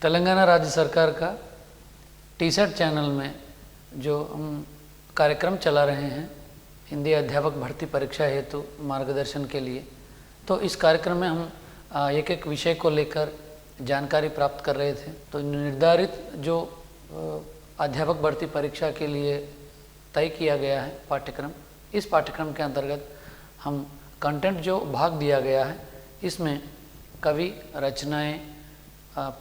तेलंगाना राज्य सरकार का टीसेट चैनल में जो हम कार्यक्रम चला रहे हैं हिंदी अध्यापक भर्ती परीक्षा हेतु मार्गदर्शन के लिए, तो इस कार्यक्रम में हम एक एक विषय को लेकर जानकारी प्राप्त कर रहे थे। तो निर्धारित जो अध्यापक भर्ती परीक्षा के लिए तय किया गया है पाठ्यक्रम, इस पाठ्यक्रम के अंतर्गत हम कंटेंट जो भाग दिया गया है इसमें कवि, रचनाएं,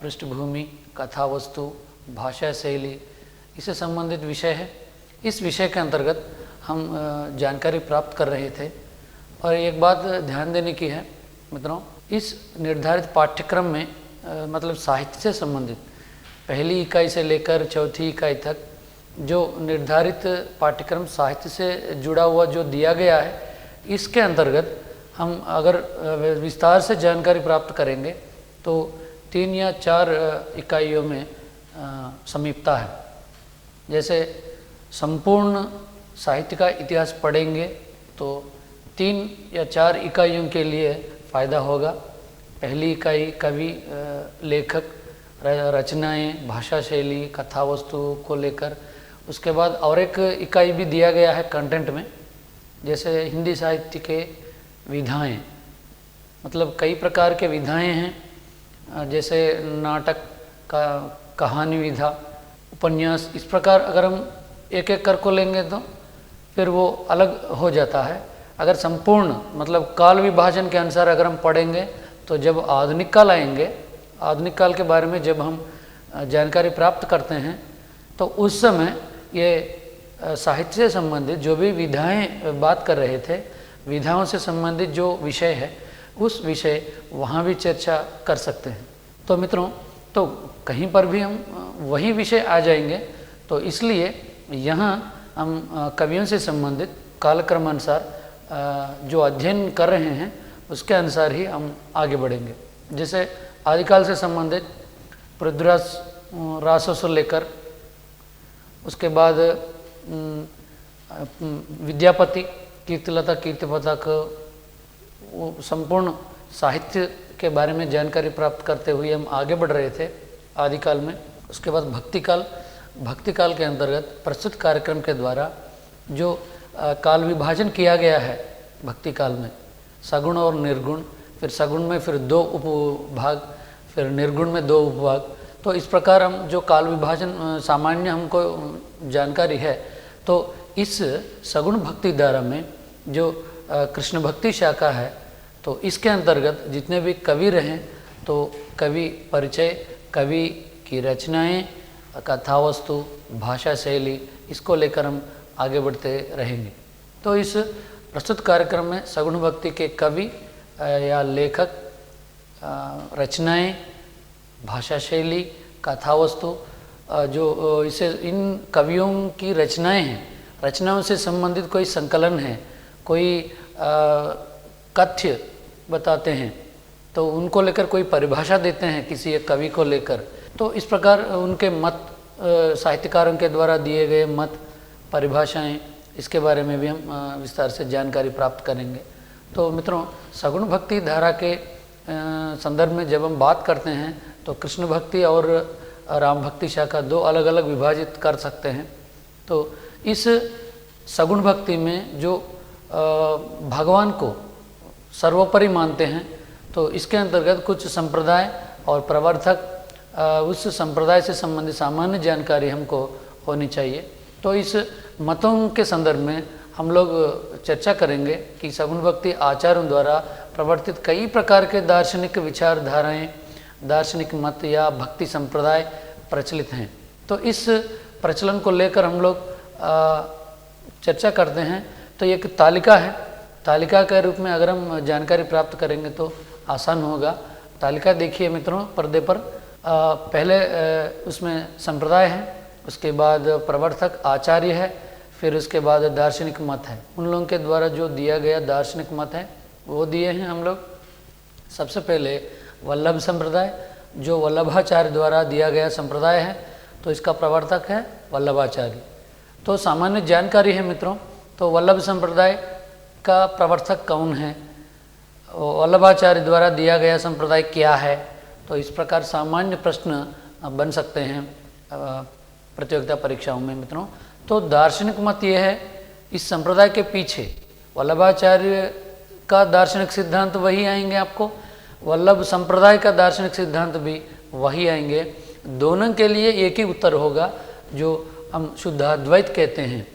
पृष्ठभूमि, कथा वस्तु, भाषा शैली, इससे संबंधित विषय है। इस विषय के अंतर्गत हम जानकारी प्राप्त कर रहे थे। और एक बात ध्यान देने की है मित्रों, इस निर्धारित पाठ्यक्रम में मतलब साहित्य से संबंधित पहली इकाई से लेकर चौथी इकाई तक जो निर्धारित पाठ्यक्रम साहित्य से जुड़ा हुआ जो दिया गया है, इसके अंतर्गत हम अगर विस्तार से जानकारी प्राप्त करेंगे तो 3 या 4 इकाइयों में समीपता है। जैसे संपूर्ण साहित्य का इतिहास पढ़ेंगे तो 3 या 4 इकाइयों के लिए फ़ायदा होगा। पहली इकाई कवि, लेखक, रचनाएं, भाषा शैली, कथा वस्तु को लेकर। उसके बाद और एक इकाई भी दिया गया है कंटेंट में, जैसे हिंदी साहित्य के विधाएं, मतलब कई प्रकार के विधाएं हैं, जैसे नाटक का, कहानी विधा, उपन्यास। इस प्रकार अगर हम एक एक कर को लेंगे तो फिर वो अलग हो जाता है। अगर संपूर्ण मतलब काल विभाजन के अनुसार अगर हम पढ़ेंगे तो जब आधुनिक काल आएंगे, आधुनिक काल के बारे में जब हम जानकारी प्राप्त करते हैं तो उस समय ये साहित्य से संबंधित जो भी विधाएं बात कर रहे थे, विधाओं से संबंधित जो विषय है उस विषय वहाँ भी चर्चा कर सकते हैं। तो मित्रों, तो कहीं पर भी हम वही विषय आ जाएंगे, तो इसलिए यहाँ हम कवियों से संबंधित कालक्रम अनुसार जो अध्ययन कर रहे हैं उसके अनुसार ही हम आगे बढ़ेंगे। जैसे आदिकाल से संबंधित पृथ्वीराज रासों से लेकर उसके बाद विद्यापति, कीर्तिलता, कीर्तिपता को संपूर्ण साहित्य के बारे में जानकारी प्राप्त करते हुए हम आगे बढ़ रहे थे आदिकाल में। उसके बाद भक्तिकाल, भक्तिकाल के अंतर्गत प्रस्तुत कार्यक्रम के द्वारा जो काल विभाजन किया गया है भक्तिकाल में, सगुण और निर्गुण, फिर सगुण में फिर 2 उपभाग, फिर निर्गुण में 2 उपभाग। तो इस प्रकार हम जो काल विभाजन सामान्य हमको जानकारी है, तो इस सगुण भक्ति धारा में जो कृष्ण भक्ति शाखा है, तो इसके अंतर्गत जितने भी कवि रहें तो कवि परिचय, कवि की रचनाएं, कथा वस्तु, भाषा शैली, इसको लेकर हम आगे बढ़ते रहेंगे। तो इस प्रस्तुत कार्यक्रम में सगुण भक्ति के कवि या लेखक, रचनाएं, भाषा शैली, कथा वस्तु, जो इसे इन कवियों की रचनाएं हैं, रचनाओं से संबंधित कोई संकलन है, कोई कथ्य बताते हैं, तो उनको लेकर कोई परिभाषा देते हैं किसी एक कवि को लेकर। तो इस प्रकार उनके मत, साहित्यकारों के द्वारा दिए गए मत, परिभाषाएं, इसके बारे में भी हम विस्तार से जानकारी प्राप्त करेंगे। तो मित्रों, सगुण भक्ति धारा के संदर्भ में जब हम बात करते हैं तो कृष्ण भक्ति और राम भक्ति शाखा 2 अलग अलग विभाजित कर सकते हैं। तो इस सगुण भक्ति में जो भगवान को सर्वोपरि मानते हैं, तो इसके अंतर्गत कुछ संप्रदाय और प्रवर्तक, उस संप्रदाय से संबंधित सामान्य जानकारी हमको होनी चाहिए। तो इस मतों के संदर्भ में हम लोग चर्चा करेंगे कि सगुण भक्ति आचार्यों द्वारा प्रवर्तित कई प्रकार के दार्शनिक विचारधाराएं, दार्शनिक मत या भक्ति संप्रदाय प्रचलित हैं। तो इस प्रचलन को लेकर हम लोग चर्चा करते हैं। तो एक तालिका है, तालिका के रूप में अगर हम जानकारी प्राप्त करेंगे तो आसान होगा। तालिका देखिए मित्रों पर्दे पर, पहले उसमें संप्रदाय है, उसके बाद प्रवर्तक आचार्य है, फिर उसके बाद दार्शनिक मत है। उन लोगों के द्वारा जो दिया गया दार्शनिक मत है वो दिए हैं हम लोग। सबसे पहले वल्लभ संप्रदाय, जो वल्लभाचार्य द्वारा दिया गया संप्रदाय है, तो इसका प्रवर्तक है वल्लभाचार्य। तो सामान्य जानकारी है मित्रों, तो वल्लभ संप्रदाय का प्रवर्तक कौन है, वल्लभाचार्य द्वारा दिया गया संप्रदाय क्या है, तो इस प्रकार सामान्य प्रश्न बन सकते हैं प्रतियोगिता परीक्षाओं में मित्रों। तो दार्शनिक मत ये है, इस संप्रदाय के पीछे वल्लभाचार्य का दार्शनिक सिद्धांत वही आएंगे, आपको वल्लभ संप्रदाय का दार्शनिक सिद्धांत भी वही आएंगे। दोनों के लिए एक ही उत्तर होगा जो हम शुद्धाद्वैत कहते हैं।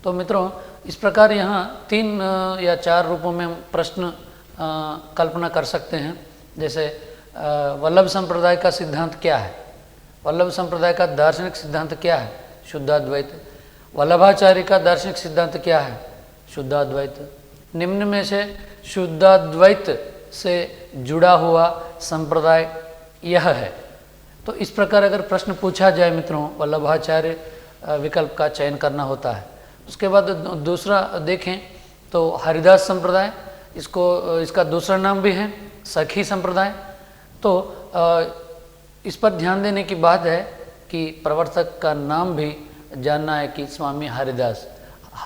तो मित्रों इस प्रकार यहाँ 3 या 4 रूपों में हम प्रश्न कल्पना कर सकते हैं। जैसे वल्लभ संप्रदाय का सिद्धांत क्या है, वल्लभ संप्रदाय का दार्शनिक सिद्धांत क्या है, शुद्धाद्वैत। वल्लभाचार्य का दार्शनिक सिद्धांत क्या है, शुद्धाद्वैत। निम्न में से शुद्धाद्वैत से जुड़ा हुआ संप्रदाय यह है। तो इस प्रकार अगर प्रश्न पूछा जाए मित्रों, वल्लभाचार्य विकल्प का चयन करना होता है। उसके बाद दूसरा देखें तो हरिदास संप्रदाय, इसका दूसरा नाम भी है सखी संप्रदाय। तो इस पर ध्यान देने की बात है कि प्रवर्तक का नाम भी जानना है कि स्वामी हरिदास।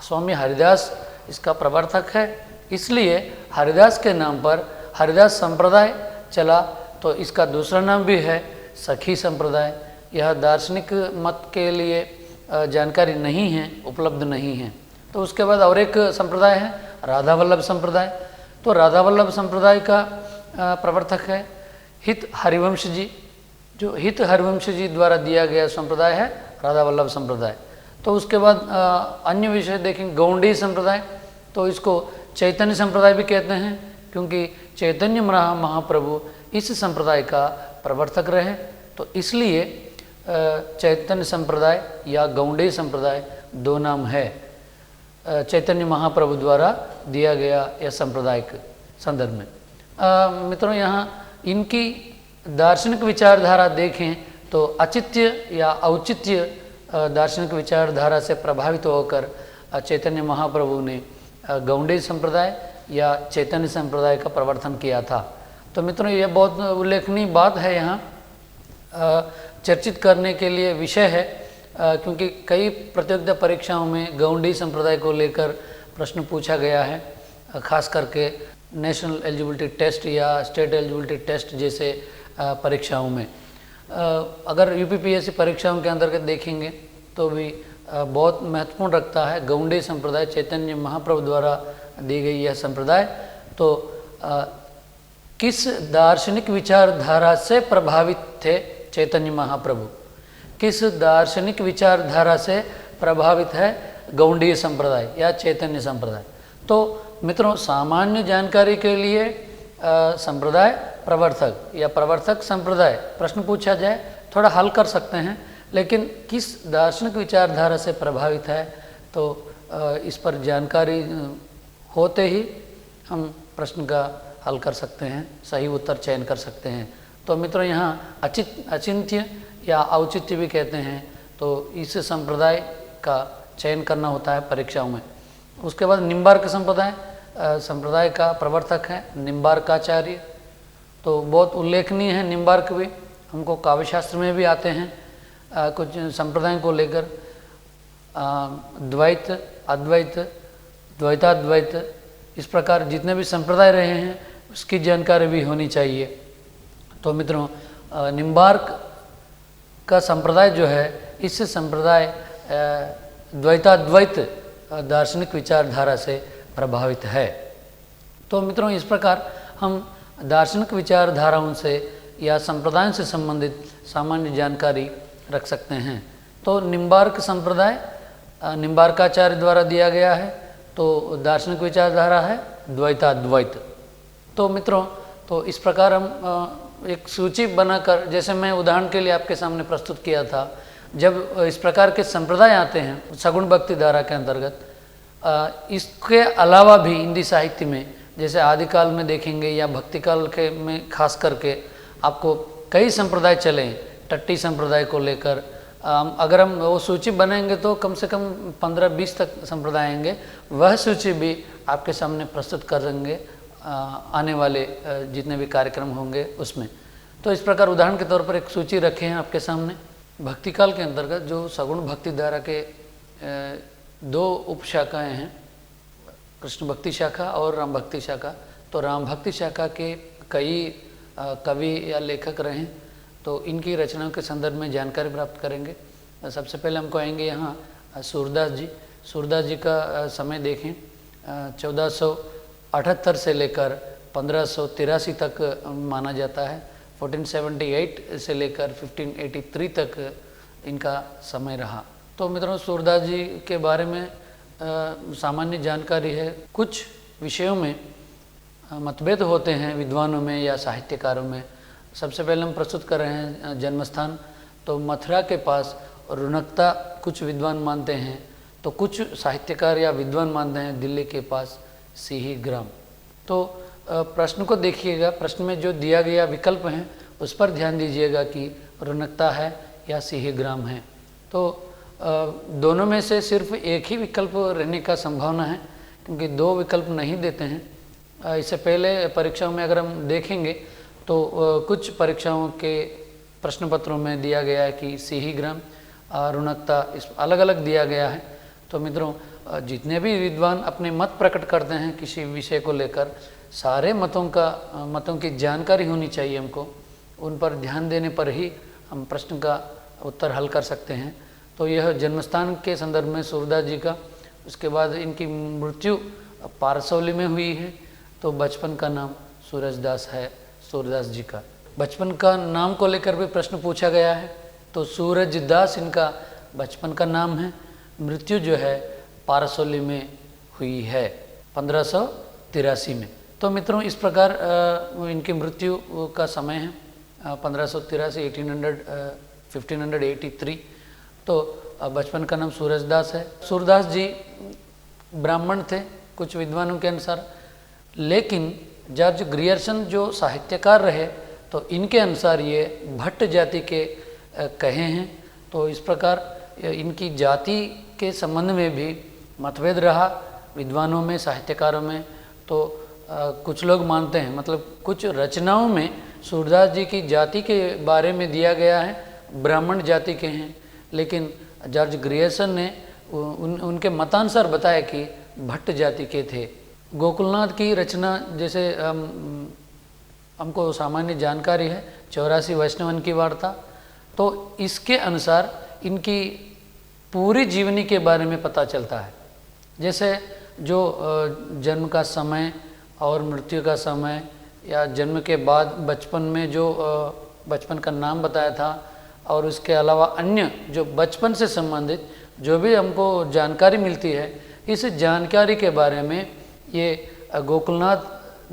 स्वामी हरिदास इसका प्रवर्तक है, इसलिए हरिदास के नाम पर हरिदास संप्रदाय चला। तो इसका दूसरा नाम भी है सखी संप्रदाय। यह दार्शनिक मत के लिए जानकारी नहीं है, उपलब्ध नहीं है। तो उसके बाद और एक संप्रदाय है राधा वल्लभ संप्रदाय। तो राधा वल्लभ संप्रदाय का प्रवर्तक है हित हरिवंश जी। जो हित हरिवंश जी द्वारा दिया गया संप्रदाय है राधा वल्लभ संप्रदाय। तो उसके बाद अन्य विषय देखें, गौंडी संप्रदाय। तो इसको चैतन्य संप्रदाय भी कहते हैं, क्योंकि चैतन्य महाप्रभु इस संप्रदाय का प्रवर्तक रहे। तो इसलिए चैतन्य संप्रदाय या गौंडी संप्रदाय 2 नाम है। चैतन्य महाप्रभु द्वारा दिया गया यह संप्रदाय के संदर्भ में। मित्रों यहाँ इनकी दार्शनिक विचारधारा देखें तो अचित्य या औचित्य दार्शनिक विचारधारा से प्रभावित होकर चैतन्य महाप्रभु ने गौंडी संप्रदाय या चैतन्य संप्रदाय का प्रवर्तन किया था। तो मित्रों यह बहुत उल्लेखनीय बात है, यहाँ चर्चित करने के लिए विषय है, क्योंकि कई प्रतियोगिता परीक्षाओं में गौंडी संप्रदाय को लेकर प्रश्न पूछा गया है, खास करके नेशनल एलिजिबिलिटी टेस्ट या स्टेट एलिजिबिलिटी टेस्ट जैसे परीक्षाओं में। अगर यूपीपीएससी परीक्षाओं के अंतर्गत देखेंगे तो भी बहुत महत्वपूर्ण रखता है गौंडी संप्रदाय, चैतन्य महाप्रभु द्वारा दी गई यह संप्रदाय। तो किस दार्शनिक विचारधारा से प्रभावित थे चैतन्य महाप्रभु, किस दार्शनिक विचारधारा से प्रभावित है गौंडीय संप्रदाय या चैतन्य संप्रदाय। तो मित्रों सामान्य जानकारी के लिए संप्रदाय प्रवर्तक या प्रवर्तक संप्रदाय प्रश्न पूछा जाए थोड़ा हल कर सकते हैं, लेकिन किस दार्शनिक विचारधारा से प्रभावित है तो इस पर जानकारी होते ही हम प्रश्न का हल कर सकते हैं, सही उत्तर चयन कर सकते हैं। तो मित्रों यहाँ अचिंत्य या औचित्य भी कहते हैं, तो इस संप्रदाय का चयन करना होता है परीक्षाओं में। उसके बाद निम्बार्क संप्रदाय का प्रवर्तक है निम्बार्काचार्य। तो बहुत उल्लेखनीय है निम्बार्क भी, हमको काव्यशास्त्र में भी आते हैं कुछ संप्रदायों को लेकर, द्वैत, अद्वैत, द्वैताद्वैत, इस प्रकार जितने भी संप्रदाय रहे हैं उसकी जानकारी भी होनी चाहिए। तो मित्रों निम्बार्क का संप्रदाय जो है, इससे संप्रदाय द्वैताद्वैत दार्शनिक विचारधारा से प्रभावित है। तो मित्रों इस प्रकार हम दार्शनिक विचारधाराओं से या संप्रदायों से संबंधित सामान्य जानकारी रख सकते हैं। तो निम्बार्क संप्रदाय निम्बार्काचार्य द्वारा दिया गया है, तो दार्शनिक विचारधारा है द्वैताद्वैत। तो मित्रों तो इस प्रकार हम एक सूची बनाकर, जैसे मैं उदाहरण के लिए आपके सामने प्रस्तुत किया था, जब इस प्रकार के संप्रदाय आते हैं सगुण भक्ति धारा के अंतर्गत, इसके अलावा भी हिंदी साहित्य में जैसे आदिकाल में देखेंगे या भक्तिकाल के में खास करके आपको कई संप्रदाय चले, टट्टी संप्रदाय को लेकर अगर हम वो सूची बनाएंगे तो कम से कम 15-20 तक संप्रदाय आएंगे। वह सूची भी आपके सामने प्रस्तुत करेंगे आने वाले जितने भी कार्यक्रम होंगे उसमें। तो इस प्रकार उदाहरण के तौर पर एक सूची रखे हैं आपके सामने। भक्तिकाल के अंतर्गत जो सगुण भक्ति धारा के 2 उपशाखाएँ हैं, कृष्ण भक्ति शाखा और राम भक्ति शाखा। तो राम भक्ति शाखा के कई कवि या लेखक रहे, तो इनकी रचनाओं के संदर्भ में जानकारी प्राप्त करेंगे। सबसे पहले हमको आएंगे यहाँ सूरदास जी। सूरदास जी का समय देखें 1478 से लेकर 1583 तक माना जाता है। 1478 से लेकर 1583 तक इनका समय रहा। तो मित्रों, सूरदास जी के बारे में सामान्य जानकारी है। कुछ विषयों में मतभेद होते हैं विद्वानों में या साहित्यकारों में। सबसे पहले हम प्रस्तुत कर रहे हैं जन्मस्थान। तो मथुरा के पास रुनकता कुछ विद्वान मानते हैं, तो कुछ साहित्यकार या विद्वान मानते हैं दिल्ली के पास सिही ग्राम। तो प्रश्न को देखिएगा, प्रश्न में जो दिया गया विकल्प हैं उस पर ध्यान दीजिएगा कि रुनकता है या सिही ग्राम है। तो दोनों में से सिर्फ एक ही विकल्प रहने का संभावना है, क्योंकि दो विकल्प नहीं देते हैं। इससे पहले परीक्षाओं में अगर हम देखेंगे तो कुछ परीक्षाओं के प्रश्न पत्रों में दिया गया है कि सिही ग्राम, रुनकता, इस अलग अलग दिया गया है। तो मित्रों, जितने भी विद्वान अपने मत प्रकट करते हैं किसी विषय को लेकर, सारे मतों की जानकारी होनी चाहिए हमको। उन पर ध्यान देने पर ही हम प्रश्न का उत्तर हल कर सकते हैं। तो यह जन्मस्थान के संदर्भ में सूरदास जी का। उसके बाद इनकी मृत्यु पारसौली में हुई है। तो बचपन का नाम सूरजदास है सूरदास जी का। बचपन का नाम को लेकर भी प्रश्न पूछा गया है। तो सूरजदास इनका बचपन का नाम है। मृत्यु जो है पारसौली में हुई है 1583 में। तो मित्रों, इस प्रकार इनकी मृत्यु का समय है 1583, 1583। तो बचपन का नाम सूरजदास है। सूरदास जी ब्राह्मण थे कुछ विद्वानों के अनुसार, लेकिन जॉर्ज ग्रियर्सन जो साहित्यकार रहे तो इनके अनुसार ये भट्ट जाति के कहे हैं। तो इस प्रकार इनकी जाति के संबंध में भी मतभेद रहा विद्वानों में, साहित्यकारों में। तो कुछ लोग मानते हैं, मतलब कुछ रचनाओं में सूरदास जी की जाति के बारे में दिया गया है, ब्राह्मण जाति के हैं, लेकिन जॉर्ज ग्रियर्सन ने उनके मतानुसार बताया कि भट्ट जाति के थे। गोकुलनाथ की रचना, जैसे हमको सामान्य जानकारी है 84 वैष्णवन की वार्ता, तो इसके अनुसार इनकी पूरी जीवनी के बारे में पता चलता है। जैसे जो जन्म का समय और मृत्यु का समय, या जन्म के बाद बचपन में जो बचपन का नाम बताया था, और उसके अलावा अन्य जो बचपन से संबंधित जो भी हमको जानकारी मिलती है, इस जानकारी के बारे में ये गोकुलनाथ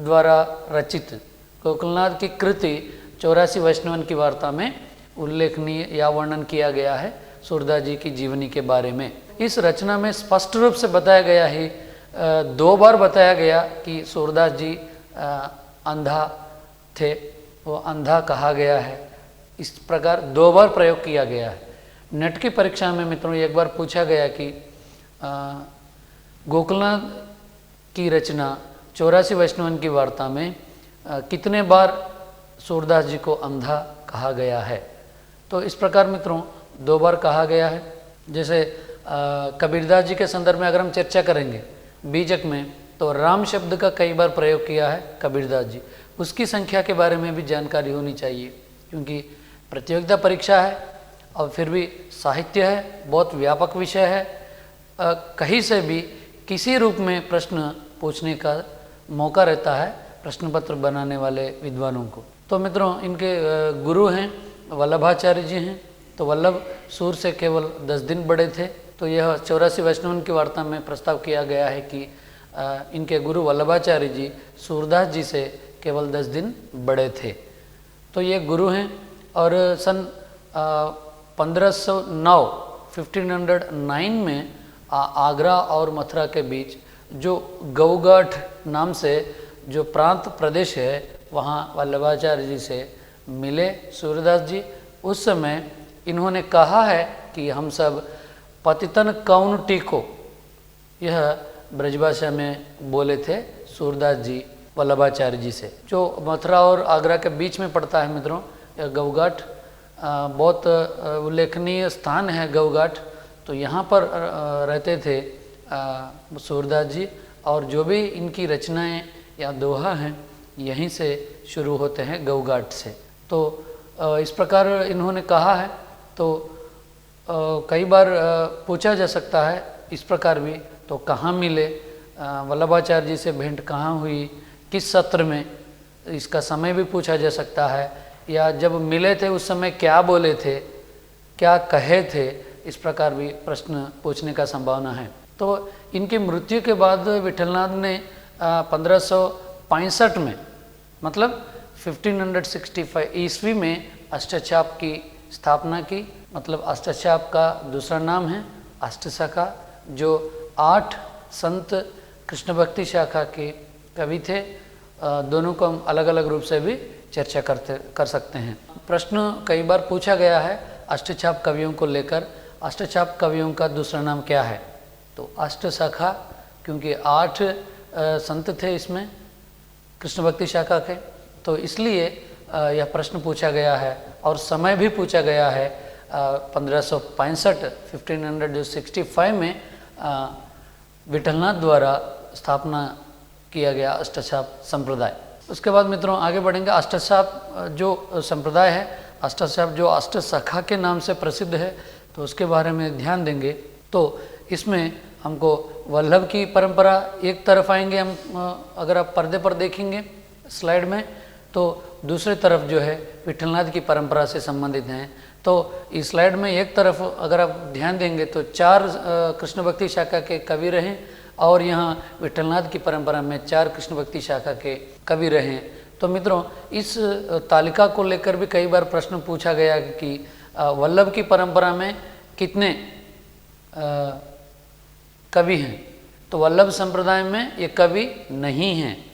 द्वारा रचित, गोकुलनाथ की कृति 84 वैष्णवन की वार्ता में उल्लेखनीय या वर्णन किया गया है सूरदास जी की जीवनी के बारे में। इस रचना में स्पष्ट रूप से बताया गया है, 2 बार बताया गया कि सूरदास जी अंधा थे, वो अंधा कहा गया है। इस प्रकार 2 बार प्रयोग किया गया है। नेट की परीक्षा में मित्रों एक बार पूछा गया कि गोकुलनाथ की रचना 84 वैष्णवन की वार्ता में कितने बार सूरदास जी को अंधा कहा गया है। तो इस प्रकार मित्रों 2 बार कहा गया है। जैसे कबीरदास जी के संदर्भ में अगर हम चर्चा करेंगे बीजक में, तो राम शब्द का कई बार प्रयोग किया है कबीरदास जी। उसकी संख्या के बारे में भी जानकारी होनी चाहिए, क्योंकि प्रतियोगिता परीक्षा है और फिर भी साहित्य है, बहुत व्यापक विषय है। कहीं से भी किसी रूप में प्रश्न पूछने का मौका रहता है प्रश्न पत्र बनाने वाले विद्वानों को। तो मित्रों, इनके गुरु हैं वल्लभाचार्य जी हैं। तो वल्लभ सूर से केवल 10 दिन बड़े थे। तो यह 84 वैष्णवन की वार्ता में प्रस्ताव किया गया है कि इनके गुरु वल्लभाचार्य जी सूरदास जी से केवल 10 दिन बड़े थे। तो ये गुरु हैं। और सन 1509 में आगरा और मथुरा के बीच जो गौगाठ नाम से जो प्रांत प्रदेश है, वहाँ वल्लभाचार्य जी से मिले सूरदास जी। उस समय इन्होंने कहा है कि हम सब पतितन कौन टीको, यह ब्रजभाषा में बोले थे सूरदास जी वल्लभाचार्य जी से। जो मथुरा और आगरा के बीच में पड़ता है मित्रों, यह गौघाट बहुत उल्लेखनीय स्थान है गौघाट। तो यहाँ पर रहते थे सूरदास जी, और जो भी इनकी रचनाएं या दोहा हैं यहीं से शुरू होते हैं गौघाट से। तो इस प्रकार इन्होंने कहा है। तो कई बार पूछा जा सकता है इस प्रकार भी, तो कहाँ मिले, वल्लभाचार्य जी से भेंट कहाँ हुई, किस सत्र में, इसका समय भी पूछा जा सकता है, या जब मिले थे उस समय क्या बोले थे, क्या कहे थे, इस प्रकार भी प्रश्न पूछने का संभावना है। तो इनकी मृत्यु के बाद विठलनाथ ने 1565 में, मतलब 1565 ईस्वी में अष्टछाप की स्थापना की। मतलब अष्टछाप का दूसरा नाम है अष्टसखा, जो 8 संत कृष्ण भक्ति शाखा के कवि थे। दोनों को हम अलग अलग रूप से भी चर्चा कर सकते हैं। प्रश्न कई बार पूछा गया है अष्टछाप कवियों को लेकर, अष्टछाप कवियों का दूसरा नाम क्या है? तो अष्टसखा, क्योंकि 8 संत थे इसमें कृष्ण भक्ति शाखा के, तो इसलिए यह प्रश्न पूछा गया है। और समय भी पूछा गया है 1565 में विठलनाथ द्वारा स्थापना किया गया अष्टछाप संप्रदाय। उसके बाद मित्रों आगे बढ़ेंगे। अष्टछाप जो संप्रदाय है, अष्टछाप जो अष्टसखा के नाम से प्रसिद्ध है, तो उसके बारे में ध्यान देंगे। तो इसमें हमको वल्लभ की परंपरा एक तरफ आएंगे हम, अगर आप पर्दे पर देखेंगे स्लाइड में, तो दूसरी तरफ जो है विठलनाथ की परंपरा से संबंधित हैं। तो इस स्लाइड में एक तरफ अगर आप ध्यान देंगे तो 4 कृष्ण भक्ति शाखा के कवि रहे, और यहाँ विठलनाथ की परंपरा में 4 कृष्ण भक्ति शाखा के कवि रहे। तो मित्रों इस तालिका को लेकर भी कई बार प्रश्न पूछा गया कि वल्लभ की परंपरा में कितने कवि हैं? तो वल्लभ संप्रदाय में ये कवि नहीं हैं,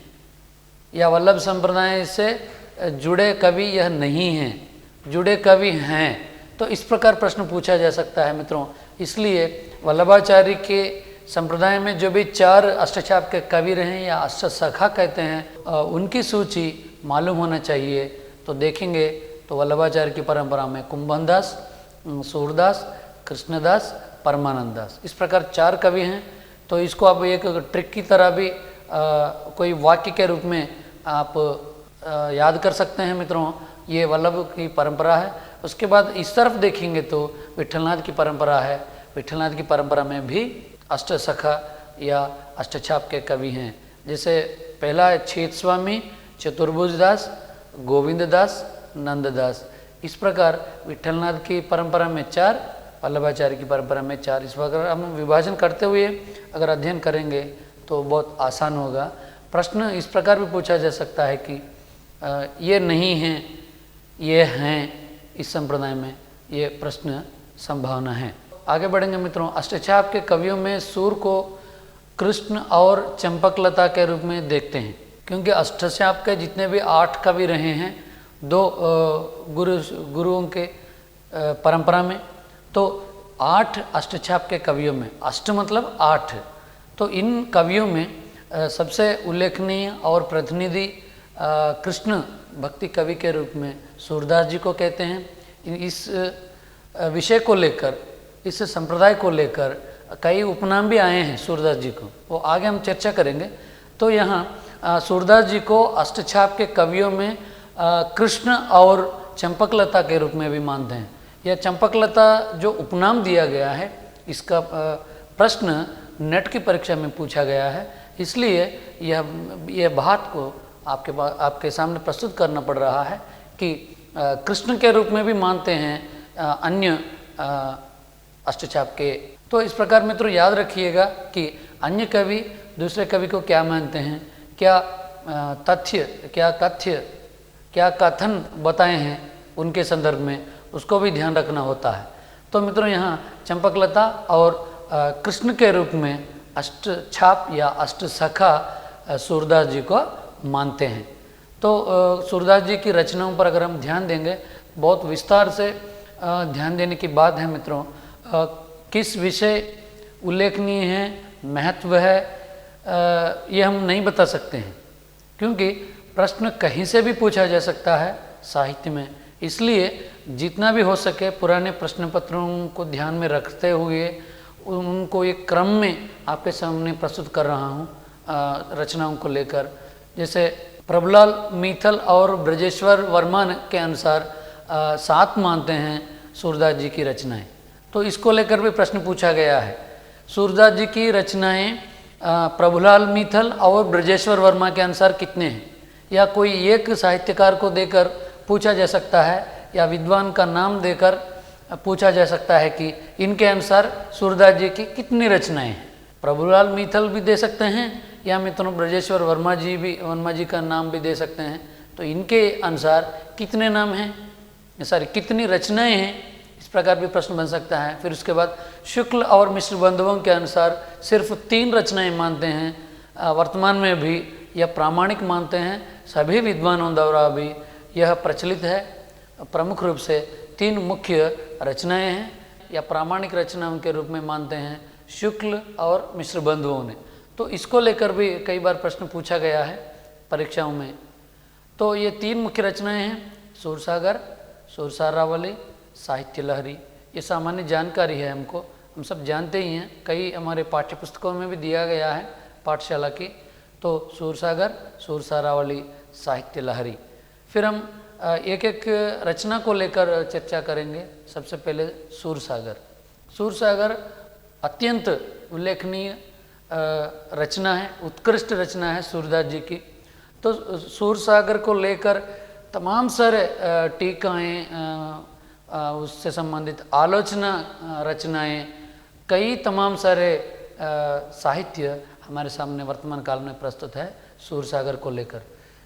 या वल्लभ संप्रदाय से जुड़े कवि यह नहीं हैं, जुड़े कवि हैं। तो इस प्रकार प्रश्न पूछा जा सकता है मित्रों। इसलिए वल्लभाचार्य के संप्रदाय में जो भी 4 अष्टछाप के कवि रहे या अष्टसखा कहते हैं, उनकी सूची मालूम होना चाहिए। तो देखेंगे तो वल्लभाचार्य की परंपरा में कुंभनदास, सूरदास, कृष्णदास, परमानंद दास, इस प्रकार 4 कवि हैं। तो इसको आप एक ट्रिक की तरह भी कोई वाक्य के रूप में आप याद कर सकते हैं मित्रों। ये वल्लभ की परंपरा है। उसके बाद इस तरफ देखेंगे तो विठलनाथ की परंपरा है। विठलनाथ की परंपरा में भी अष्टसखा या अष्टछाप के कवि हैं। जैसे पहला है छेद स्वामी, चतुर्भुज दास, गोविंद दास, नंददास। इस प्रकार विठलनाथ की परंपरा में 4, वल्लभाचार्य की परंपरा में 4। इस प्रकार हम विभाजन करते हुए अगर अध्ययन करेंगे तो बहुत आसान होगा। प्रश्न इस प्रकार भी पूछा जा सकता है कि ये नहीं हैं, ये हैं इस संप्रदाय में, ये प्रश्न संभावना है। आगे बढ़ेंगे मित्रों। अष्टछाप के कवियों में सूर को कृष्ण और चंपकलता के रूप में देखते हैं, क्योंकि अष्टछाप के जितने भी 8 कवि रहे हैं 2 गुरुओं के परंपरा में, तो 8 अष्टछाप के कवियों में, अष्ट मतलब 8, तो इन कवियों में सबसे उल्लेखनीय और प्रतिनिधि कृष्ण भक्ति कवि के रूप में सूरदास जी को कहते हैं। इस विषय को लेकर, इस संप्रदाय को लेकर कई उपनाम भी आए हैं सूरदास जी को, वो आगे हम चर्चा करेंगे। तो यहाँ सूरदास जी को अष्टछाप के कवियों में कृष्ण और चंपकलता के रूप में भी मानते हैं। यह चंपकलता जो उपनाम दिया गया है, इसका प्रश्न नेट की परीक्षा में पूछा गया है, इसलिए यह बात को आपके सामने प्रस्तुत करना पड़ रहा है कि कृष्ण के रूप में भी मानते हैं अन्य अष्टछाप के। तो इस प्रकार मित्रों याद रखिएगा कि अन्य कवि दूसरे कवि को क्या मानते हैं, क्या तथ्य, क्या कथन बताए हैं उनके संदर्भ में, उसको भी ध्यान रखना होता है। तो मित्रों यहाँ चंपकलता और कृष्ण के रूप में अष्टछाप या अष्टसखा सूरदास जी को मानते हैं। तो सूरदास जी की रचनाओं पर अगर हम ध्यान देंगे, बहुत विस्तार से ध्यान देने की बात है मित्रों। किस विषय उल्लेखनीय है, महत्व है, ये हम नहीं बता सकते हैं, क्योंकि प्रश्न कहीं से भी पूछा जा सकता है साहित्य में। इसलिए जितना भी हो सके पुराने प्रश्न पत्रों को ध्यान में रखते हुए उनको एक क्रम में आपके सामने प्रस्तुत कर रहा हूँ रचनाओं को लेकर। जैसे प्रभुलाल मीथल और ब्रजेश्वर वर्मा के अनुसार सात मानते हैं सूरदास जी की रचनाएं। तो इसको लेकर भी प्रश्न पूछा गया है। सूरदास जी की रचनाएं प्रभुलाल मीथल और ब्रजेश्वर वर्मा के अनुसार कितने हैं, या कोई एक साहित्यकार को देकर पूछा जा सकता है, या विद्वान का नाम देकर पूछा जा सकता है कि इनके अनुसार सूरदास जी की कितनी रचनाएं हैं। प्रभुलाल मीथल भी दे सकते हैं, या मित्रों ब्रजेश्वर वर्मा जी का नाम भी दे सकते हैं। तो इनके अनुसार कितने नाम हैं, सॉरी कितनी रचनाएं हैं, इस प्रकार भी प्रश्न बन सकता है। फिर उसके बाद शुक्ल और मिश्र बंधुओं के अनुसार सिर्फ 3 रचनाएं मानते हैं। वर्तमान में भी यह प्रामाणिक मानते हैं, सभी विद्वानों द्वारा भी यह प्रचलित है। प्रमुख रूप से 3 मुख्य रचनाएं हैं, या प्रामाणिक रचनाओं के रूप में मानते हैं शुक्ल और मिश्र बंधुओं ने। तो इसको लेकर भी कई बार प्रश्न पूछा गया है परीक्षाओं में। तो ये 3 मुख्य रचनाएं हैं, सूरसागर, सुरसारावली, साहित्य लहरी। ये सामान्य जानकारी है, हम सब जानते ही हैं, कई हमारे पाठ्य पुस्तकों में भी दिया गया है पाठशाला की। तो सूरसागर, सुरसारावली, साहित्य लहरी। फिर हम एक एक रचना को लेकर चर्चा करेंगे। सबसे पहले सूरसागर। सूरसागर अत्यंत उल्लेखनीय रचना है, उत्कृष्ट रचना है सूरदास जी की। तो सूरसागर को लेकर तमाम सारे टीकाएँ, उससे संबंधित आलोचना रचनाएं, कई तमाम सारे साहित्य हमारे सामने वर्तमान काल में प्रस्तुत है सूरसागर को लेकर।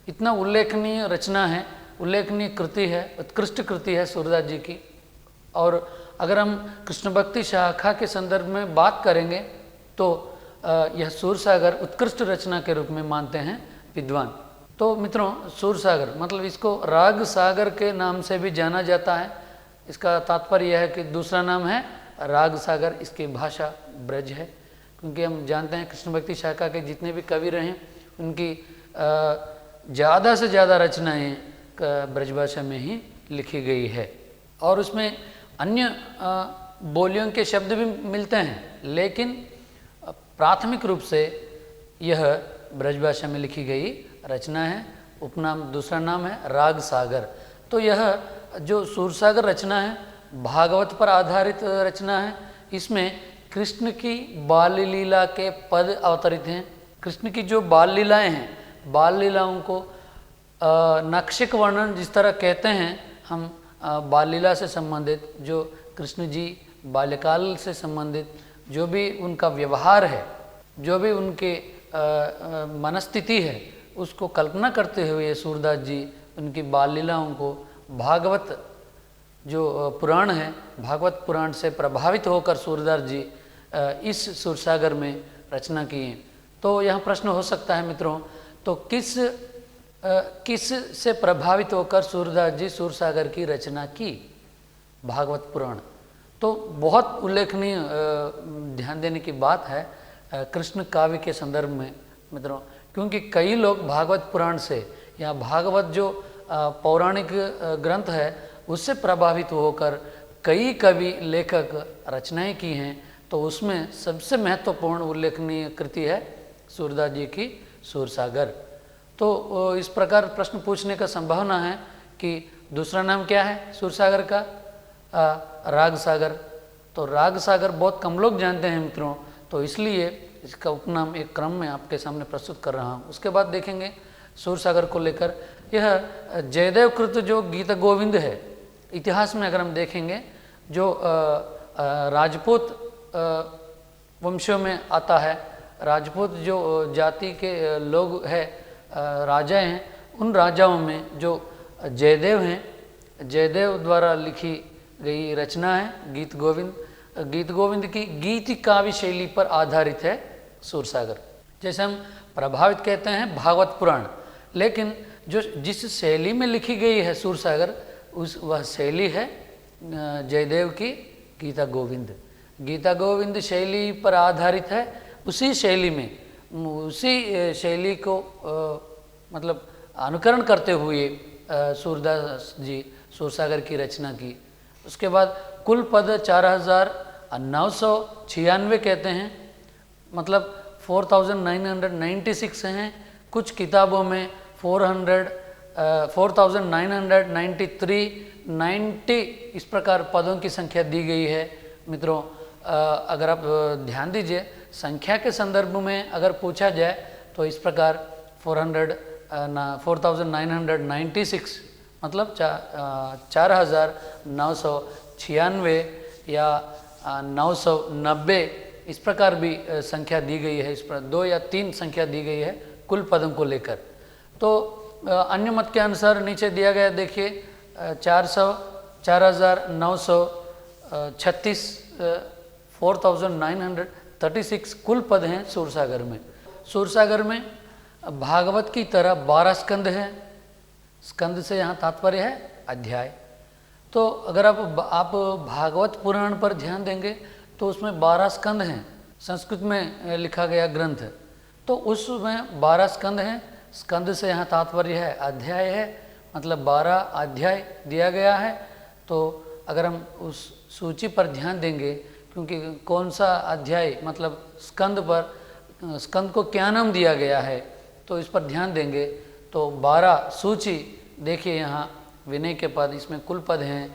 इतना उल्लेखनीय रचना है, उल्लेखनीय कृति है, उत्कृष्ट कृति है सूरदास जी की। और अगर हम कृष्ण भक्ति शाखा के संदर्भ में बात करेंगे तो यह सूरसागर उत्कृष्ट रचना के रूप में मानते हैं विद्वान। तो मित्रों, सूरसागर मतलब इसको राग सागर के नाम से भी जाना जाता है। इसका तात्पर्य यह है कि दूसरा नाम है राग सागर, इसकी भाषा ब्रज है। क्योंकि हम जानते हैं कृष्ण भक्ति शाखा के जितने भी कवि रहे उनकी ज़्यादा से ज़्यादा रचनाएं ब्रज भाषा में ही लिखी गई है। और उसमें अन्य बोलियों के शब्द भी मिलते हैं, लेकिन प्राथमिक रूप से यह ब्रज भाषा में लिखी गई रचना है। उपनाम दूसरा नाम है राग सागर। तो यह जो सूरसागर रचना है भागवत पर आधारित रचना है। इसमें कृष्ण की बाल लीला के पद अवतरित हैं। कृष्ण की जो बाल लीलाएँ हैं, बाल लीलाओं को नाक्षिक वर्णन जिस तरह कहते हैं हम, बाल लीला से संबंधित जो कृष्ण जी बाल्यकाल से संबंधित जो भी उनका व्यवहार है, जो भी उनके मनस्थिति है, उसको कल्पना करते हुए सूरदास जी उनकी बाल लीलाओं को भागवत जो पुराण है, भागवत पुराण से प्रभावित होकर सूरदास जी इस सूरसागर में रचना किए। तो यहाँ प्रश्न हो सकता है मित्रों, तो किस से प्रभावित होकर सूरदास जी सूरसागर की रचना की? भागवत पुराण। तो बहुत उल्लेखनीय ध्यान देने की बात है कृष्ण काव्य के संदर्भ में मित्रों, क्योंकि कई लोग भागवत पुराण से या भागवत जो पौराणिक ग्रंथ है उससे प्रभावित होकर कई कवि लेखक रचनाएं की हैं। तो उसमें सबसे महत्वपूर्ण उल्लेखनीय कृति है सूरदास जी की सूरसागर। तो इस प्रकार प्रश्न पूछने का संभावना है कि दूसरा नाम क्या है सूरसागर का? राग सागर। तो राग सागर बहुत कम लोग जानते हैं मित्रों, तो इसलिए इसका उपनाम एक क्रम में आपके सामने प्रस्तुत कर रहा हूँ। उसके बाद देखेंगे सूरसागर को लेकर यह जयदेव कृत जो गीत गोविंद है, इतिहास में अगर हम देखेंगे जो राजपूत वंशों में आता है, राजपूत जो जाति के लोग हैं, राजा हैं, उन राजाओं में जो जयदेव हैं, जयदेव द्वारा लिखी गई रचना है गीत गोविंद। गीत गोविंद की गीति काव्य शैली पर आधारित है सूरसागर। जैसे हम प्रभावित कहते हैं भागवत पुराण, लेकिन जो जिस शैली में लिखी गई है सूरसागर वह शैली है जयदेव की गीता गोविंद। गीता गोविंद शैली पर आधारित है। उसी शैली में, उसी शैली को मतलब अनुकरण करते हुए सूरदास जी सूरसागर की रचना की। उसके बाद कुल पद 4996 कहते हैं, मतलब 4996 हैं। कुछ किताबों में 400 4993 90 इस प्रकार पदों की संख्या दी गई है। मित्रों अगर आप ध्यान दीजिए, संख्या के संदर्भ में अगर पूछा जाए तो इस प्रकार 4996 मतलब 4996 या 990 इस प्रकार भी संख्या दी गई है। इस पर 2 या 3 संख्या दी गई है कुल पदों को लेकर। तो अन्य मत के अनुसार नीचे दिया गया देखिए 4936 4936 कुल पद हैं सूरसागर में। सूरसागर में भागवत की तरह 12 स्कंद हैं। स्कंद से यहाँ तात्पर्य है अध्याय। तो अगर आप भागवत पुराण पर ध्यान देंगे तो उसमें 12 स्कंद हैं, संस्कृत में लिखा गया ग्रंथ। तो उसमें 12 स्कंद हैं। स्कंद से यहाँ तात्पर्य है अध्याय है, मतलब 12 अध्याय दिया गया है। तो अगर हम उस सूची पर ध्यान देंगे, क्योंकि कौन सा अध्याय मतलब स्कंद पर, स्कंद को क्या नाम दिया गया है, तो इस पर ध्यान देंगे तो 12 सूची देखिए यहाँ विनय के पद, इसमें कुल पद हैं